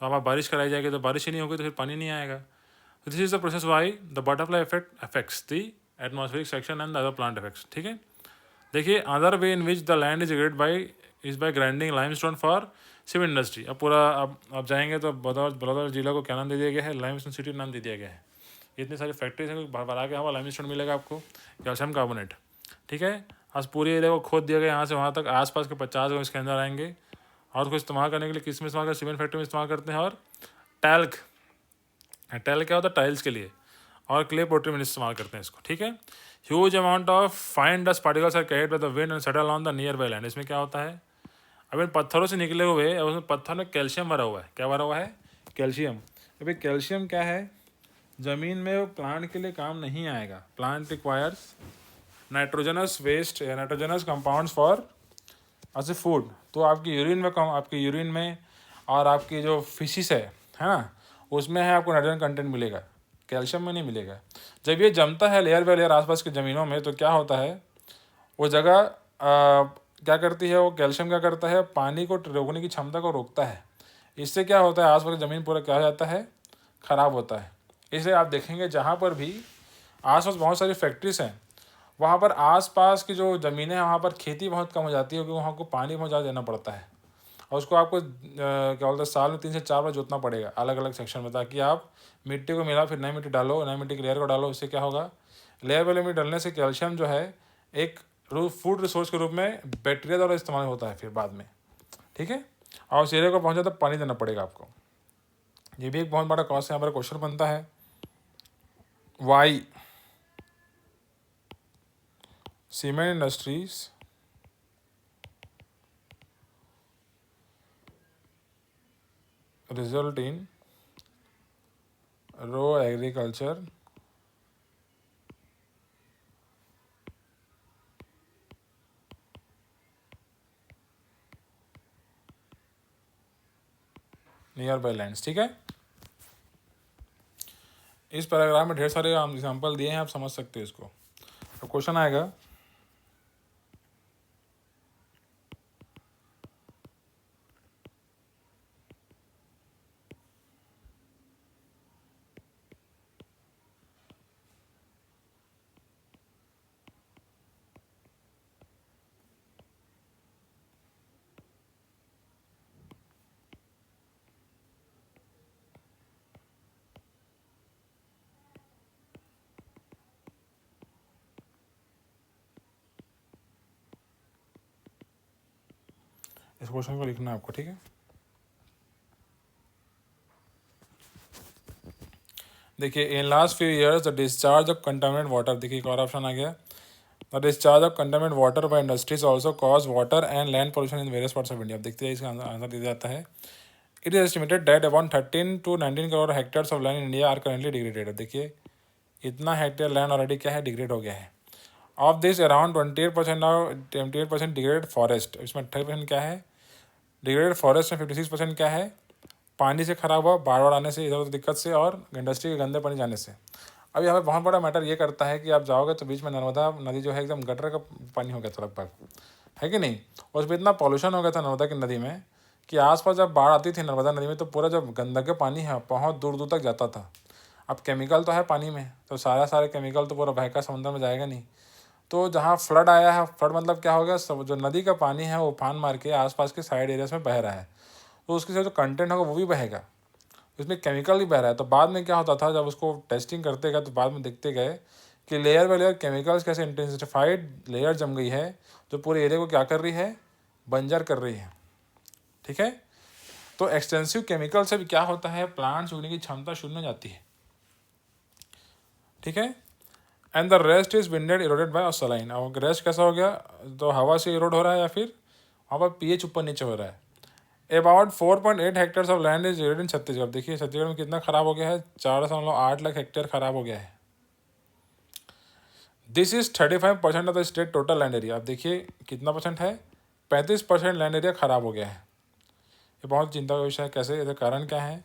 तो अब बारिश कराई जाएगी, तो बारिश ही नहीं होगी तो फिर पानी नहीं आएगा। तो this is the process why the butterfly effect affects the atmospheric section and the other plant effects. ठीक है, देखिए other way in which the land is grade by grinding limestone for cement industry. अब पूरा अब जाएंगे तो बलौदाबाद जिला को क्या नाम दे दिया गया है, लाइमस्टोन सिटी नाम दे दिया गया है। इतनी सारी फैक्ट्रीज हैं, भरा के हवा लाइमस्टोन मिलेगा आपको, कैल्शियम कार्बोनेट। ठीक है, आज पूरी एरिया को खोद दिया गया, यहाँ से वहाँ तक आसपास के 50 गाँव इसके अंदर आएंगे। और उसको इस्तेमाल करने के लिए किस में इस्तेमाल करते हैं, सीमेंट फैक्ट्री में इस्तेमाल करते हैं, और टैल्क टेल क्या होता है, टाइल्स के लिए, और क्ले पोट्री में इस्तेमाल करते हैं इसको, ठीक है। Huge amount of fine dust particles are carried by the wind and settle on the nearby land. इसमें क्या होता है, अब इन पत्थरों से निकले हुए, अब उसमें पत्थर में कैल्शियम भरा हुआ है, क्या भरा हुआ है, कैल्शियम। अभी कैल्शियम क्या है, ज़मीन में वो प्लांट के लिए काम नहीं आएगा। प्लांट रिक्वायर्स नाइट्रोजनस वेस्ट या nitrogenous compounds for as a food. तो आपकी यूरिन में कम, आपके यूरिन में और आपकी जो फिशिस है ना, उसमें है आपको नाइट्रोजन कंटेंट मिलेगा, कैल्शियम में नहीं मिलेगा। जब ये जमता है लेयर बाय लेयर आसपास की ज़मीनों में, तो क्या होता है, वो जगह क्या करती है, वो कैल्शियम क्या करता है, पानी को रोकने की क्षमता को रोकता है। इससे क्या होता है, आसपास की ज़मीन पूरा क्या हो जाता है, ख़राब होता है। इसलिए आप देखेंगे जहाँ पर भी आसपास बहुत सारी फैक्ट्रीज हैं, वहाँ पर आसपास की जो ज़मीनें हैं वहाँ पर खेती बहुत कम हो जाती है, क्योंकि वहाँ को पानी बहुत ज़्यादा देना पड़ता है, और उसको आपको क्या बोलते हैं, साल में 3 से 4 बार जोतना पड़ेगा अलग अलग सेक्शन में, ताकि आप मिट्टी को मिला, फिर नई मिट्टी डालो, नई मिट्टी की लेयर को डालो। इससे क्या होगा, लेयर वाले मिट्टी डालने से कैल्शियम जो है एक फूड रिसोर्स के रूप में बैक्टीरिया द्वारा इस्तेमाल होता है फिर बाद में, ठीक है। और उस एरिया को पहुँचा तो पानी देना पड़ेगा आपको। ये भी एक बहुत बड़ा कॉस्ट है। हमारा क्वेश्चन बनता है, why cement industries result in raw agriculture nearby lands, ठीक है। इस पैराग्राफ में ढेर सारे एग्जाम्पल दिए हैं, आप समझ सकते हो इसको। तो क्वेश्चन आएगा, इस क्वेश्चन को लिखना है आपको, ठीक है। देखिए, in last few years the discharge of contaminate water, देखिए एक और ऑप्शन आ गया, the discharge of contaminate water by industries also cause water and land pollution in various parts of India. आप देखते हैं इसका आंसर दिया जाता है, it is estimated that about 13 to 19 crore hectares of land in India are currently degraded. देखिए इतना hectare land already क्या है, डिग्रेड हो गया है। Of this around 28% degraded forest, इसमें 28% क्या है, डिग्रेडेड फॉरेस्ट में 56% क्या है, पानी से खराब हुआ, बाढ़ बाढ़ आने से, इधर उधर दिक्कत से, और इंडस्ट्री के गंदे पानी जाने से। अब यहाँ पे बहुत बड़ा मैटर ये करता है कि आप जाओगे तो बीच में नर्मदा नदी जो है एकदम गटर का पानी हो गया था लगभग, है कि नहीं। और उसमें इतना पॉल्यूशन हो गया था नर्मदा की नदी में कि आसपास जब बाढ़ आती थी नर्मदा नदी में, तो पूरा जो गंदगी पानी है बहुत दूर दूर तक जाता था। अब केमिकल तो है पानी में, तो सारे केमिकल तो पूरा बहकर समुद्र में जाएगा नहीं। तो जहाँ फ्लड आया है, फ्लड मतलब क्या हो गया, सब जो नदी का पानी है वो उफान मार के आसपास के साइड एरियाज में बह रहा है, तो उसके साथ जो कंटेंट होगा वो भी बहेगा, उसमें केमिकल भी बह रहा है। तो बाद में क्या होता था, जब उसको टेस्टिंग करते गए तो बाद में देखते गए कि लेयर बाय लेयर केमिकल्स कैसे इंटेंसिफाइड लेयर जम गई है, जो पूरे एरिया को क्या कर रही है, बंजर कर रही है, ठीक है। तो एक्सटेंसिव केमिकल से भी क्या होता है, प्लांट्स उगने की क्षमता शून्य हो जाती है, ठीक है। And the rest is winded eroded by saline. और रेस्ट कैसा हो गया, तो हवा से इरोड हो रहा है या फिर वहाँ पर पीएच ऊपर नीचे हो रहा है। About 4.8 hectares of land is eroded in Chhattisgarh. देखिए छत्तीसगढ़ में कितना खराब हो गया है, 4.8 लाख हेक्टेयर खराब हो गया है। This is 35% of the state total land area. आप देखिए कितना परसेंट है, 35% लैंड एरिया खराब हो गया है। ये बहुत चिंता का विषय है, कैसे, इसका कारण क्या है।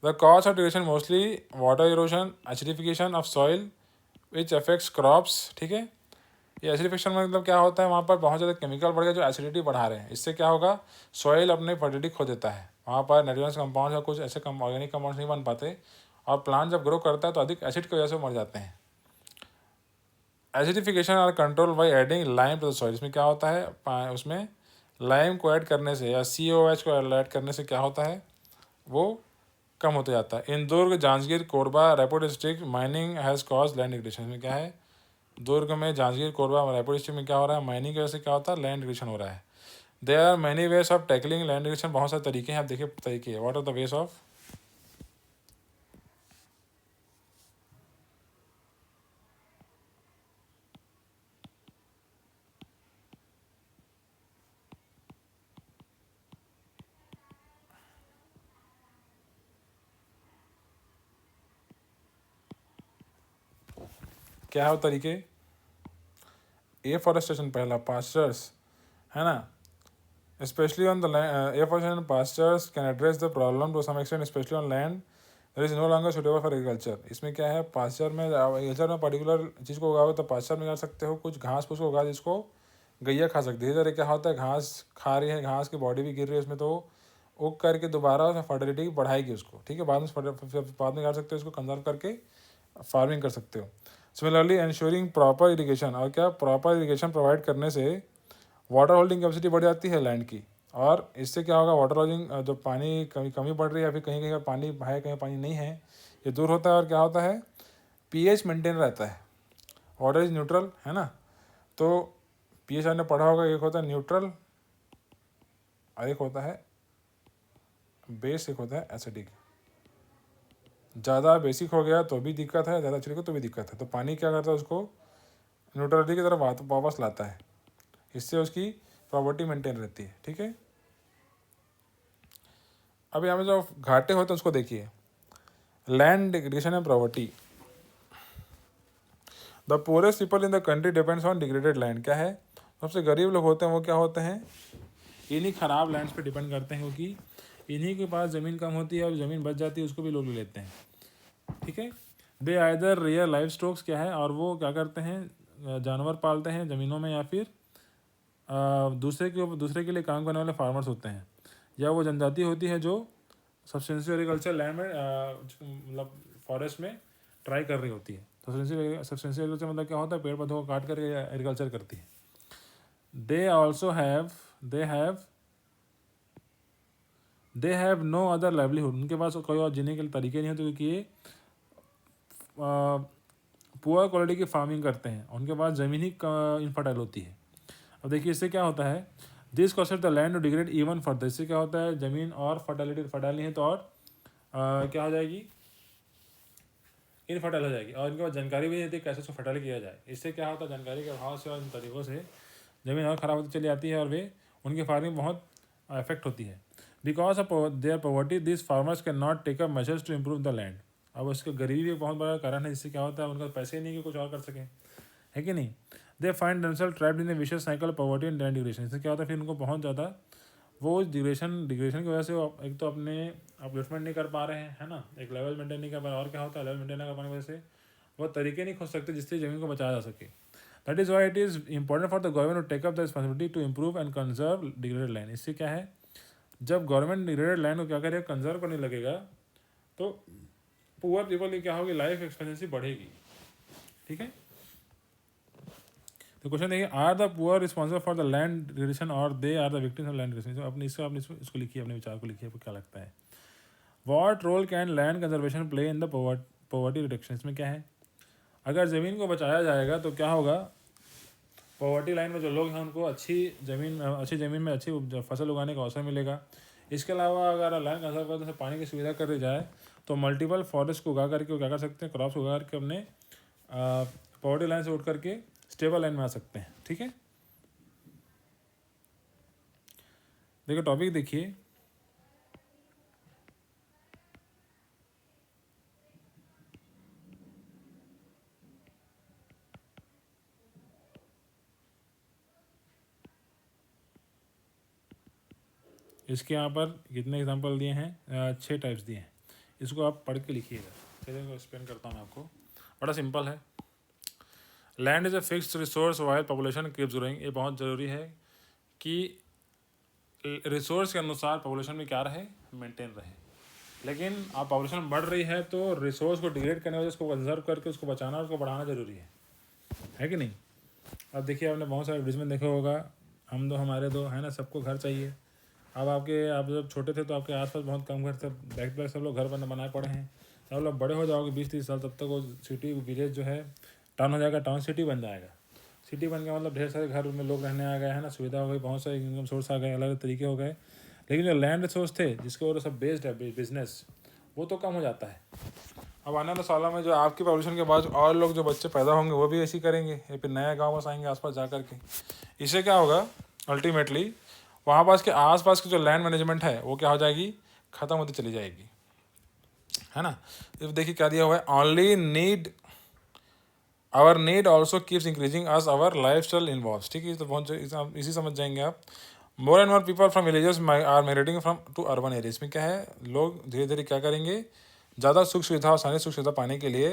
The cause of degradation mostly water erosion, acidification of soil which affects crops, ठीक है। ये एसिडिफिकेशन में मतलब क्या होता है, वहाँ पर बहुत ज़्यादा केमिकल बढ़ गया जो एसिडिटी बढ़ा रहे हैं। इससे क्या होगा, सॉइल अपने फर्टिलिटी खो देता है, वहाँ पर नाइट्रोजन कंपाउंड या कुछ ऐसे ऑर्गेनिक कंपाउंड नहीं बन पाते, और प्लांट जब ग्रो करता है तो अधिक एसिड की वजह से मर जाते हैं। Acidification are control by adding lime to the soil. इसमें क्या होता है, उसमें लाइम को ऐड करने से या COH को ऐड करने से क्या होता है, वो कम होते जाता है। In Durg, Janjgir, Korba, Raipur district mining has cause land degradation. में क्या है, दुर्ग में, जांजगीर, कोरबा, रायपुर डिस्ट्रिक्ट में क्या हो रहा है, माइनिंग की वजह से क्या होता है, लैंड डिग्रेडेशन हो रहा है। There are many ways of tackling land degradation. बहुत सारे तरीके हैं, आप देखिए तरीके, what are the ways of क्या है वो तरीके? एफॉरेस्टेशन पहला, पास्चर्स, है ना, especially on the land, afforestation and pastures can address the problem to some extent, especially on land that is no longer suitable for agriculture. इसमें क्या है, पास्चर में, एग्रीकल्चर में पर्टिकुलर चीज़ को उगाओ तो पास्चर में कर सकते हो, कुछ घास फूस को उगा जिसको गैया खा सकती है। धीरे धीरे क्या होता है, घास खा रही है, घास की बॉडी भी गिर रही है उसमें, तो उग करके दोबारा फर्टिलिटी बढ़ाएगी उसको, ठीक है। बाद में कर सकते हो, इसको कंजर्व करके फार्मिंग कर सकते हो। सिमिलरली इंश्योरिंग प्रॉपर इरीगेशन, और क्या, प्रॉपर इरीगेशन प्रोवाइड करने से वाटर होल्डिंग कैपेसिटी बढ़ जाती है लैंड की, और इससे क्या होगा, वाटर होल्डिंग जो पानी कमी बढ़ रही है या फिर कहीं कहीं पानी है कहीं पानी नहीं है, ये दूर होता है। और क्या होता है, पीएच मेंटेन रहता है, वाटर इज न्यूट्रल, है ना। तो पीएच आपने पढ़ा होगा, एक होता है न्यूट्रल और एक होता है बेस, एक होता है एसिडिक। ज़्यादा बेसिक हो गया तो भी दिक्कत है, ज़्यादा एसिडिक हो तो भी दिक्कत है। तो पानी क्या करता है, उसको न्यूट्रलिटी की तरफ वापस लाता है, इससे उसकी प्रॉपर्टी मेंटेन रहती है, ठीक है। अब यहाँ पे जो घाटे होते हैं उसको देखिए, land degradation and property. The poorest people in the country depends on degraded land. क्या है, सबसे गरीब लोग होते हैं वो क्या होते हैं, इन्हीं खराब लैंड्स पे डिपेंड करते हैं, क्योंकि इन्हीं के पास ज़मीन कम होती है और ज़मीन बच जाती है उसको भी लोग ले लेते हैं, ठीक है। दे आइदर रेयर लाइफ स्टॉक्स, क्या है, और वो क्या करते हैं, जानवर पालते हैं ज़मीनों में, या फिर दूसरे के लिए काम करने वाले फार्मर्स होते हैं, या वो जनजाति होती है जो सब्सटेंशियल एग्रीकल्चर लैंड में, मतलब फॉरेस्ट में ट्राई कर रही होती है। सब्सटेंशियल एग्रीकल्चर मतलब क्या होता है, पेड़ पौधों को काट करके एग्रीकल्चर करती है। They have no other livelihood, उनके पास कोई और जीने के लिए तरीके नहीं होते, क्योंकि ये पुअर क्वालिटी की फार्मिंग करते हैं, उनके पास ज़मीन ही इनफर्टाइल होती है। अब देखिए इससे क्या होता है, this causes the land to degrade even further. इससे क्या होता है, ज़मीन और फर्टाइल नहीं है तो और क्या हो जाएगी, इनफर्टाइल हो जाएगी, और इनके पास जानकारी भी नहीं होती कैसे उसको फर्टाइल किया जाए। इससे क्या होता है, जानकारी के अभाव से और इन तरीक़ों से ज़मीन और ख़राब होती चली जाती है, और वे उनकी फार्मिंग बहुत अफेक्ट होती है। Because of their poverty this farmers can not take up measures to improve the land. अब उसके गरीबी भी एक बहुत बड़ा कारण है, जिससे क्या होता है, उनका पैसे नहीं कि कुछ और कर सकें, है कि नहीं। They find themselves trapped in a vicious cycle poverty and land degradation. इससे क्या होता है, फिर उनको बहुत ज़्यादा वो डिग्रेशन की वजह से वो एक तो अपने अपलिफ्टमेंट नहीं कर पा रहे हैं, है ना, एक लेवल मेंटेन नहीं कर पा रहे, और क्या होता है, लेवल मेंटेन नहीं कर पाने की वजह से वो तरीके नहीं खोज सकते जिससे ज़मीन को बचाया जा सके। That is why it is important for the government to take up the responsibility to improve and conserve degraded land. इससे क्या है, जब गवर्नमेंट डिग्रेडेड लैंड को क्या करेगा, कंजर्व करने लगेगा, तो पुअर पीपल की क्या होगी, लाइफ एक्सपेक्टेंसी बढ़ेगी, ठीक है। तो क्वेश्चन देखिए, are the poor responsible for the land degradation और they are the victims of land degradation. अपने इसको लिखिए, अपने विचार को लिखिए, आपको क्या लगता है, what role can land conservation play in the poverty reduction. इसमें क्या है, अगर ज़मीन को बचाया जाएगा तो क्या होगा, पॉवर्टी लाइन में जो लोग हैं उनको अच्छी ज़मीन में अच्छी फसल उगाने का अवसर मिलेगा। इसके अलावा अगर लैंड कंजर्व करने से पानी की सुविधा कर दी जाए तो मल्टीपल फॉरेस्ट को उगा करके वो क्या कर सकते हैं, क्रॉप्स उगा करके अपने पॉवर्टी लाइन से उठ करके स्टेबल लाइन में आ सकते हैं, ठीक है। देखिए टॉपिक देखिए, इसके यहाँ पर कितने एग्जांपल दिए हैं, 6 टाइप्स दिए हैं। इसको आप पढ़ के लिखिएगा। चलिए एक्सप्लेन करता हूँ आपको, बड़ा सिंपल है। Land is a fixed resource while population keeps growing. ये बहुत ज़रूरी है कि रिसोर्स के अनुसार पॉपुलेशन भी क्या रहे, मेंटेन रहे। लेकिन आप पॉपुलेशन बढ़ रही है तो रिसोर्स को डिग्रेड करने वजह उसको कंजर्व करके उसको बचाना और उसको बढ़ाना ज़रूरी है कि नहीं। अब देखिए, आपने बहुत सारे एडवर्टीजमेंट देखा होगा, हम दो हमारे दो, है ना, सबको घर चाहिए। अब आप जब छोटे थे तो आपके आसपास बहुत कम घर थे, बैक टू बैक सब लोग घर बनाए पड़े हैं। जब लोग बड़े हो जाओगे 20-30 साल, तब तक वो सिटी विलेज जो है टाउन हो जाएगा, टाउन सिटी बन जाएगा। सिटी बन गया मतलब ढेर सारे घर में लोग रहने आ गए, है ना, सुविधा हो गई, बहुत सारे इनकम सोर्स आ गए, अलग अलग तरीके हो गए। लेकिन जो लैंड रिसोर्स थे जिसके ऊपर सब बेस्ड है बिजनेस, वो तो कम हो जाता है। अब आने वाले सालों में जो आपकी पॉपुलेशन के बाद और लोग जो बच्चे पैदा होंगे वो भी ऐसी करेंगे, या फिर नया गाँव बसाएंगे आसपास जा कर के। इससे क्या होगा, अल्टीमेटली वहाँ पास के आसपास की जो लैंड मैनेजमेंट है वो क्या हो जाएगी, ख़त्म होती चली जाएगी, है ना। तो देखिए क्या दिया हुआ है, only need our need also keeps increasing as our lifestyle involve, ठीक है, तो बहुत इसी समझ जाएंगे आप। More and more people from villages are migrating from to urban areas में क्या है, लोग धीरे धीरे क्या करेंगे, ज़्यादा सुख सुविधा, आसानी सुख सुविधा पाने के लिए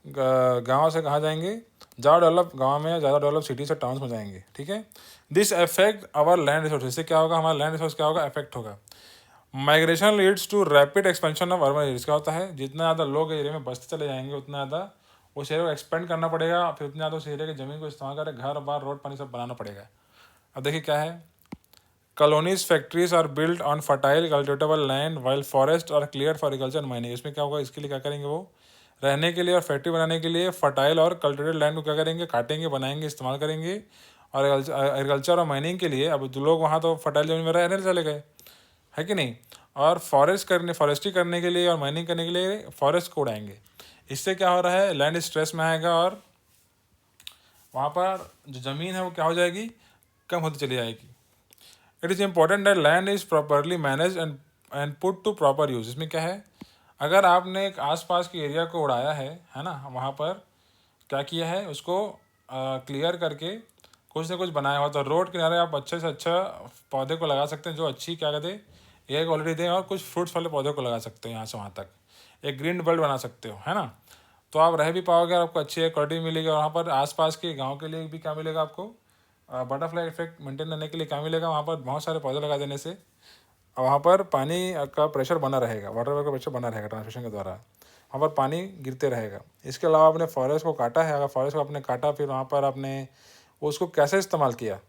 गाँव से कहाँ जाएंगे, ज़्यादा डेवलप गाँव में, ज़्यादा डेवलप सिटी से टाउन्स में जाएंगे, ठीक है। This affect our land resource, इससे क्या होगा, हमारा लैंड रिसोर्स क्या होगा, अफेक्ट होगा। Migration leads to rapid expansion of urban areas, क्या होता है, जितना ज़्यादा लोग एरिया में बसते चले जाएंगे उतना ज़्यादा उस एरिया को एक्सपेंड करना पड़ेगा, फिर उतना ज़्यादा उस एरिया की ज़मीन को इस्तेमाल करके घर बार रोड पानी सब बनाना पड़ेगा। अब देखिए क्या है, colonies factories are built on fertile cultivatable land while forest are clear for agriculture mining, इसमें क्या होगा, इसके लिए क्या करेंगे, वो रहने के लिए और फैक्ट्री बनाने के लिए फर्टाइल और कल्टिवेटेड लैंड को क्या करेंगे, काटेंगे, बनाएंगे, इस्तेमाल करेंगे। और एग्रीकल्चर और माइनिंग के लिए अब जो लोग वहाँ तो फर्टाइल जमीन में रहने चले गए, है कि नहीं, और फॉरेस्ट्री करने के लिए और माइनिंग करने के लिए फॉरेस्ट को उड़ाएंगे। इससे क्या हो रहा है, लैंड स्ट्रेस में आएगा और वहाँ पर जो ज़मीन है वो क्या हो जाएगी, कम होती चली जाएगी। It is important that land is properly manage and put to proper use, इसमें क्या है, अगर आपने एक आसपास के एरिया को उड़ाया है ना, वहाँ पर क्या किया है, उसको क्लियर करके कुछ ना कुछ बनाया हुआ, तो रोड किनारे आप अच्छे से अच्छा पौधे को लगा सकते हैं जो अच्छी क्या कहते हैं एयर क्वालिटी दें, और कुछ फ्रूट्स वाले पौधे को लगा सकते हो यहाँ से वहाँ तक, एक ग्रीन बेल्ट बना सकते हो, है ना, तो आप रह भी पाओगे और आपको अच्छी एयर क्वालिटी मिलेगी। और वहाँ पर आसपास के गाँव के लिए भी क्या मिलेगा आपको, बटरफ्लाई इफेक्ट मेंटेन करने के लिए क्या मिलेगा, वहाँ पर बहुत सारे पौधे लगा देने से वहाँ पर पानी का प्रेशर बना रहेगा, वाटर लेवल का प्रेशर बना रहेगा ट्रांसमिशन के द्वारा, वहाँ पर पानी गिरते रहेगा। इसके अलावा आपने फॉरेस्ट को काटा है, अगर फॉरेस्ट को आपने काटा फिर वहाँ पर आपने उसको कैसे इस्तेमाल किया,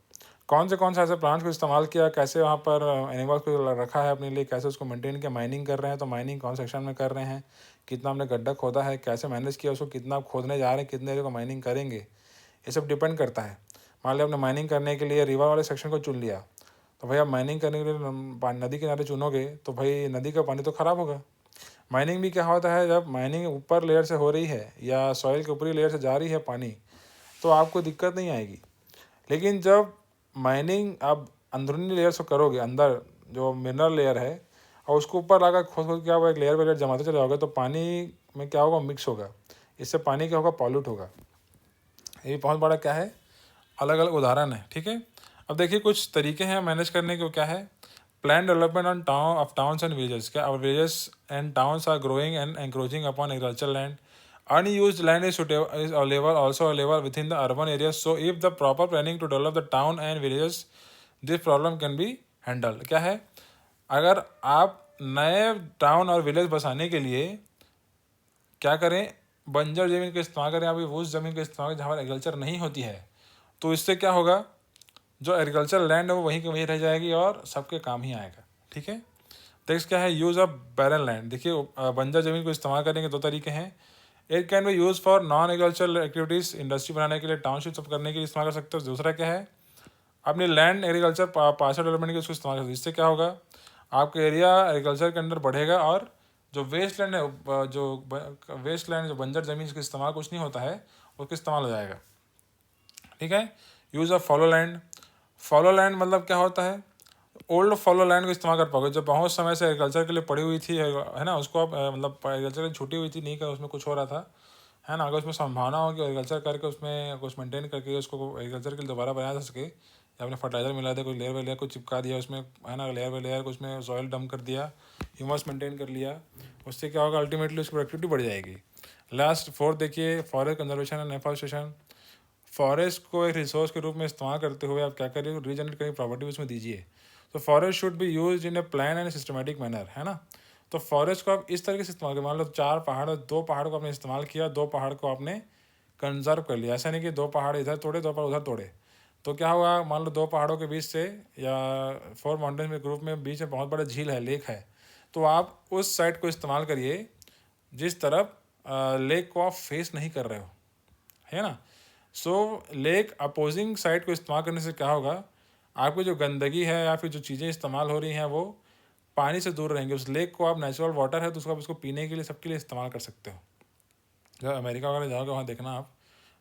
कौन से ऐसे प्लांट्स को इस्तेमाल किया, कैसे वहाँ पर एनिमल्स को रखा है अपने लिए, कैसे उसको मेंटेन किया, माइनिंग कर रहे हैं तो माइनिंग कौन सेक्शन में कर रहे हैं, कितना आपने गड्ढा खोदा है, कैसे मैनेज किया उसको, कितना आप खोदने जा रहे हैं, कितने एरिया को माइनिंग करेंगे, ये सब डिपेंड करता है। मान लिया आपने माइनिंग करने के लिए रिवर वाले सेक्शन को चुन लिया, तो भाई आप माइनिंग करने के लिए नदी किनारे चुनोगे तो भाई नदी का पानी तो ख़राब होगा। माइनिंग भी क्या होता है, जब माइनिंग ऊपर लेयर से हो रही है या सॉइल के ऊपरी लेयर से जा रही है पानी, तो आपको दिक्कत नहीं आएगी। लेकिन जब माइनिंग आप अंदरूनी लेयर से करोगे, अंदर जो मिनरल लेयर है, और उसको ऊपर लाकर खोद खोद क्या होगा, एक लेयर बाई लेयर जमाते चले जाओगे तो पानी में क्या होगा, मिक्स होगा, इससे पानी क्या होगा, पॉल्यूट होगा। ये बहुत बड़ा क्या है, अलग अलग उदाहरण है, ठीक है। अब देखिए कुछ तरीके हैं मैनेज करने के, क्या है, plan development on towns and villages, क्या our villages and towns are growing and encroaching upon agriculture land, unused land is available also available within the urban areas, so if the proper planning to develop the town and villages, this problem can be handled। क्या है, अगर आप नए town और village बसाने के लिए क्या करें, बंजर ज़मीन का इस्तेमाल करें, अभी उस ज़मीन का इस्तेमाल करें जहाँ पर एग्रीकल्चर नहीं होती है, तो इससे क्या होगा, जो एग्रीकल्चर लैंड है वो वहीं की वहीं रह जाएगी और सबके काम ही आएगा, ठीक है। नेक्स्ट क्या है, यूज़ ऑफ बैरन लैंड, देखिए बंजर ज़मीन को इस्तेमाल करने के दो तरीके हैं, it can be use for non agricultural activities, industry बनाने के लिए, टाउनशिप सब करने के लिए इस्तेमाल कर सकते हो। दूसरा क्या है, अपनी लैंड एग्रीकल्चर पार्सल डेवलपमेंट के उसको इस्तेमाल कर सकते हो। इससे क्या होगा, आपका एरिया एग्रीकल्चर के अंदर बढ़ेगा और जो वेस्ट लैंड है, जो बंजर ज़मीन जिसका इस्तेमाल कुछ नहीं होता है, उसका इस्तेमाल हो जाएगा, ठीक है। Use of follow land, follow land मतलब क्या होता है, ओल्ड फॉलो लैंड को इस्तेमाल कर पाओगे, जो बहुत समय से एग्रीकल्चर के लिए पड़ी हुई थी, है ना, उसको आप मतलब एग्रीकल्चर छूटी हुई थी, नहीं कर उसमें कुछ हो रहा था, है ना, अगर उसमें संभावना हो कि एग्रीकल्चर करके उसमें कुछ मेंटेन करके उसको एग्रीकल्चर के लिए दोबारा बनाया जा सके, या आपने फर्टिलाइजर मिला दिया, कोई लेयर बाई लेयर को चिपका दिया उसमें, है ना, लेयर बाई लेयर उसमें सॉइल डंप कर दिया, ह्यूमस मेंटेन कर लिया, उससे क्या होगा, अल्टीमेटली उसकी प्रोडक्टिविटी बढ़ जाएगी। लास्ट फोर्थ देखिए, forest conservation and afforestation, forest को एक रिसोर्स के रूप में इस्तेमाल करते हुए आप क्या करिए, रीजनरेट करें प्रॉपर्टी उसमें दीजिए। तो forest should be use in A plan and systematic manner, है ना। तो फॉरेस्ट को आप इस तरीके से इस्तेमाल करें, मान लो 4 पहाड़, 2 पहाड़ को आपने इस्तेमाल किया, 2 पहाड़ को आपने कंजर्व कर लिया, ऐसा नहीं कि 2 पहाड़ इधर तोड़े 2 पहाड़ उधर तोड़े, तो क्या हुआ, मान लो 2 पहाड़ों के बीच से या 4 माउंटेन में ग्रुप में बीच में बहुत बड़ा झील है, लेक है, तो आप उस साइड को इस्तेमाल करिए जिस तरफ लेक को आप फेस नहीं कर रहे हो, है ना। सो लेक अपोजिंग साइड को इस्तेमाल करने से क्या होगा, आपकी जो गंदगी है या फिर जो चीज़ें इस्तेमाल हो रही हैं वो पानी से दूर रहेंगे। उस लेक को आप नेचुरल वाटर है तो उसको आप उसको पीने के लिए सबके लिए इस्तेमाल कर सकते हो। जब अमेरिका वगैरह जाओगे वहाँ देखना आप,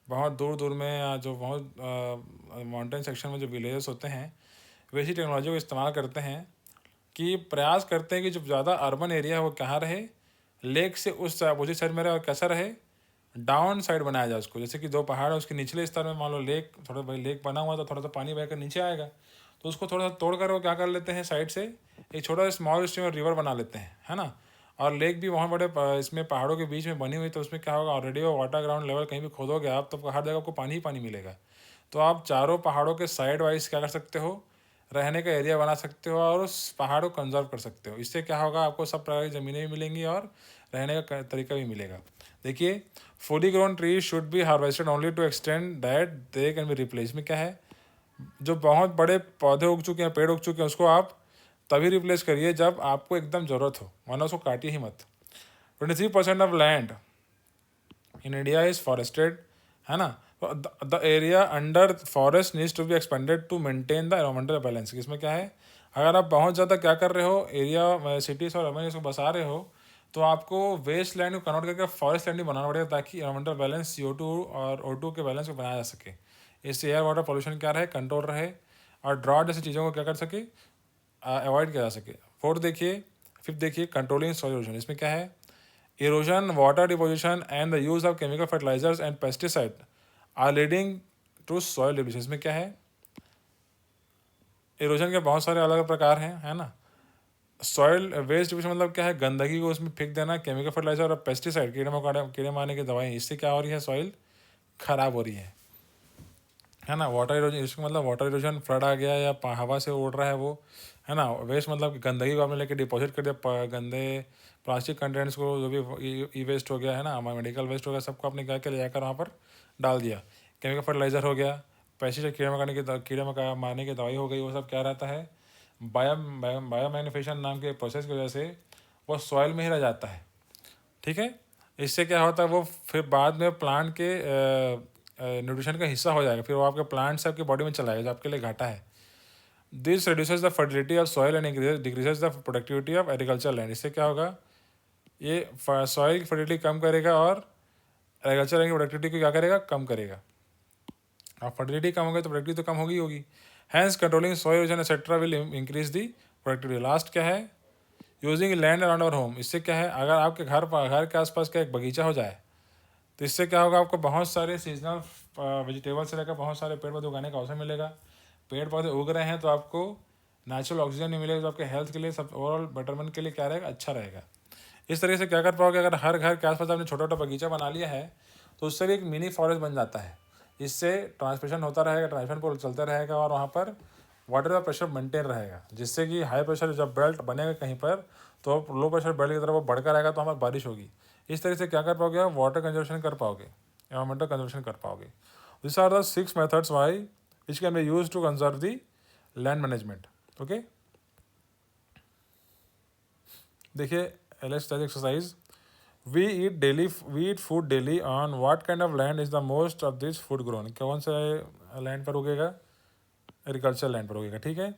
बहुत दूर दूर में या जो बहुत माउंटेन सेक्शन में जो विलेजेस होते हैं, वैसी टेक्नोलॉजी को इस्तेमाल करते हैं कि प्रयास करते हैं कि जो ज़्यादा अर्बन एरिया है वो कहाँ रहे, लेक से उस अपोजिट साइड में रहे, और कैसा रहे, डाउन साइड बनाया जाए उसको, जैसे कि दो पहाड़ है उसके निचले स्तर में मान लो लेक, थोड़ा भाई लेक बना हुआ तो थोड़ा सा पानी बहकर नीचे आएगा, तो उसको थोड़ा सा तोड़ कर वो क्या कर लेते हैं साइड से एक छोटा सा स्मॉल स्ट्रीम और रिवर बना लेते हैं, है ना। और लेक भी वहाँ बड़े इसमें पहाड़ों के बीच में बनी हुई, तो उसमें क्या होगा ऑलरेडी वो वाटर ग्राउंड लेवल कहीं भी खोदोगे आप तो हर जगह आपको पानी ही पानी मिलेगा। तो आप चारों पहाड़ों के साइड वाइज क्या कर सकते हो, रहने का एरिया बना सकते हो और उस पहाड़ को कंजर्व कर सकते हो। इससे क्या होगा आपको सब प्रकार की ज़मीनें भी मिलेंगी और रहने का तरीका भी मिलेगा। देखिए, fully grown tree should be harvested only to extend that they can be replace. में क्या है, जो बहुत बड़े पौधे उग चुके हैं, पेड़ उग चुके हैं, उसको आप तभी रिप्लेस करिए जब आपको एकदम ज़रूरत हो, वरना उसको काटिए ही मत। 23% of land in India is forested, है ना। The area under forest needs to be expanded to maintain the environmental balance. इसमें क्या है, अगर आप बहुत ज़्यादा क्या कर रहे हो, एरिया सिटीज़ और अर्बन को बसा रहे हो, तो आपको वेस्ट लैंड को कन्वर्ट करके फॉरेस्ट लैंड भी बनाना पड़ेगा ताकि एनवायरमेंटल बैलेंस CO2 और O2 के बैलेंस को बनाया जा सके। इससे एयर वाटर पोल्यूशन क्या रहे, कंट्रोल रहे, और ड्रॉट जैसी चीज़ों को क्या कर सके, अवॉइड किया जा सके। फिफ्थ देखिए, कंट्रोलिंग सॉइल इरोजन। इसमें क्या है, erosion, water deposition and the use of chemical fertilisers and pesticide are leading to soil depletion. इसमें क्या है, इरोजन के बहुत सारे अलग अलग प्रकार हैं, है ना। सॉइल वेस्ट डिप्लीशन मतलब क्या है, गंदगी को उसमें फेंक देना, केमिकल फर्टिलाइजर और पेस्टिसाइड, कीड़े मारने की दवाएं, इससे क्या हो रही है, सॉइल खराब हो रही है ना। वाटर इरोजन, इसका मतलब वाटर इरोजन, फ्लड आ गया या हवा से उड़ रहा है वो, है ना। वेस्ट मतलब गंदगी को आपने लेके डिपॉजिट कर दिया, गंदे प्लास्टिक कंटेंट्स को, जो भी ई वेस्ट हो गया है ना, हमारा मेडिकल वेस्ट हो गया, सबको आपने क्या ले जाकर वहाँ पर डाल दिया। केमिकल फर्टिलाइजर हो गया, पेस्टिसाइड कीड़े मारने की दवाई हो गई, वो सब क्या रहता है, बायो मैन्युफैक्चर नाम के प्रोसेस की वजह से वो सॉइल में ही रह जाता है, ठीक है। इससे क्या होता है, वो फिर बाद में प्लांट के न्यूट्रिशन का हिस्सा हो जाएगा, फिर वो आपके प्लांट से आपकी बॉडी में चलाएगा, जो आपके लिए घाटा है। This reduces the fertility of soil and decreases the productivity of agriculture land. इससे क्या होगा, ये सॉइल की फर्टिलिटी कम करेगा और एग्रीकल्चर लैंड की प्रोडक्टिविटी को क्या करेगा, कम करेगा। अब फर्टिलिटी कम होगी तो प्रोडक्टिविटी तो कम होगी। Hence controlling soil erosion etcetera will increase the productivity. Last क्या है, using land around our home. इससे क्या है, अगर आपके घर के आसपास का एक बगीचा हो जाए तो इससे क्या होगा, आपको बहुत सारे सीजनल वेजिटेबल से लेकर बहुत सारे पेड़ पौधे उगाने का अवसर मिलेगा। पेड़ पौधे उग रहे हैं तो आपको नेचुरल ऑक्सीजन नहीं मिलेगा, तो आपके हेल्थ के लिए, सब ओवरऑल बेटरमेंट के लिए क्या रहेगा, अच्छा रहेगा। इस तरीके से क्या कर पाओगे, अगर हर घर के आसपास आपने छोटा छोटा बगीचा बना लिया है तो उससे भी एक मिनी फॉरेस्ट बन जाता है। इससे ट्रांसमिशन होता रहेगा, ट्रांसमिशन चलता रहेगा और वहाँ पर वाटर का प्रेशर मेंटेन रहेगा, जिससे कि हाई प्रेशर जब बेल्ट बनेगा कहीं पर तो लो प्रेशर बेल्ट की तरफ वो बढ़कर आएगा तो हमारी बारिश होगी। इस तरह से क्या कर पाओगे, आप वाटर कंजर्वेशन कर पाओगे, एनवायरमेंटल कंजर्वेशन कर पाओगे। This are the 6 methods by which can be use to conserve the land management. Okay, देखिए let's start exercise. We eat food daily on what kind of land is the most of this food grown. कौन सा land पर उगेगा, agriculture land पर उगेगा, ठीक है।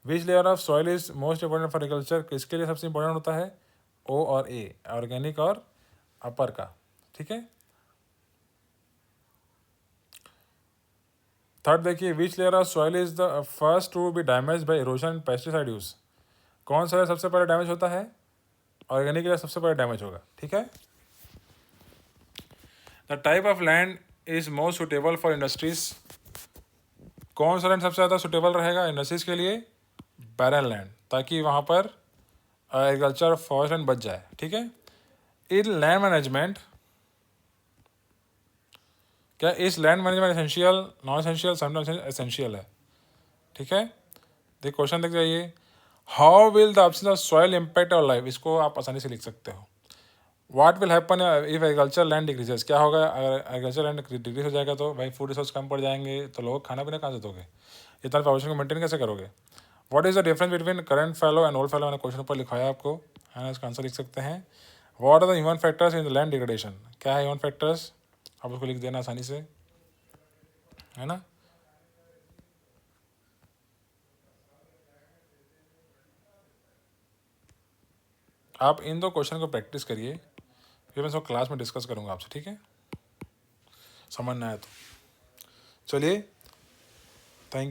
विच layer of soil is most important for agriculture, किसके लिए सबसे इंपॉर्टेंट होता है, O और A, ऑर्गेनिक और अपर का, ठीक है। थर्ड देखिए, which layer of soil is the first to be damage by erosion and pesticide use. कौन सा सबसे पहले डैमेज होता है, ऑर्गेनिक लेयर सबसे पहले डैमेज होगा, ठीक है। The type of land is most suitable for industries. कौन सा लैंड सबसे ज़्यादा सुटेबल रहेगा इंडस्ट्रीज के लिए, बैरन लैंड, ताकि वहाँ पर एग्रीकल्चर फॉरेस्ट लैंड बच जाए, ठीक है। इन लैंड मैनेजमेंट, क्या इस land management essential, non essential, sometimes essential है, ठीक है। देखिए क्वेश्चन देख जाइए, how will the absence of soil impact our life. इसको आप आसानी से लिख सकते हो। What will happen if agriculture land decreases. क्या होगा अगर एग्रीकल्चर लैंड डिक्रीज हो जाएगा, तो भाई फूड रिसोर्स कम पड़ जाएंगे, तो लोग खाना पीना कहाँ से दोगे, इतना पॉपुलेशन को मेंटेन कैसे करोगे। What is the difference between current fallow and old fallow, मैंने क्वेश्चन ऊपर लिखवाया आपको, है ना, इसका आंसर लिख सकते हैं। What are the human factors in the land degradation. क्या है ह्यूमन फैक्टर्स, आप उसको लिख देना आसानी से, है ना। आप इन 2 क्वेश्चन को प्रैक्टिस करिए, फिर मैं इसको क्लास में डिस्कस करूँगा आपसे, ठीक है, समझ ना आए तो। चलिए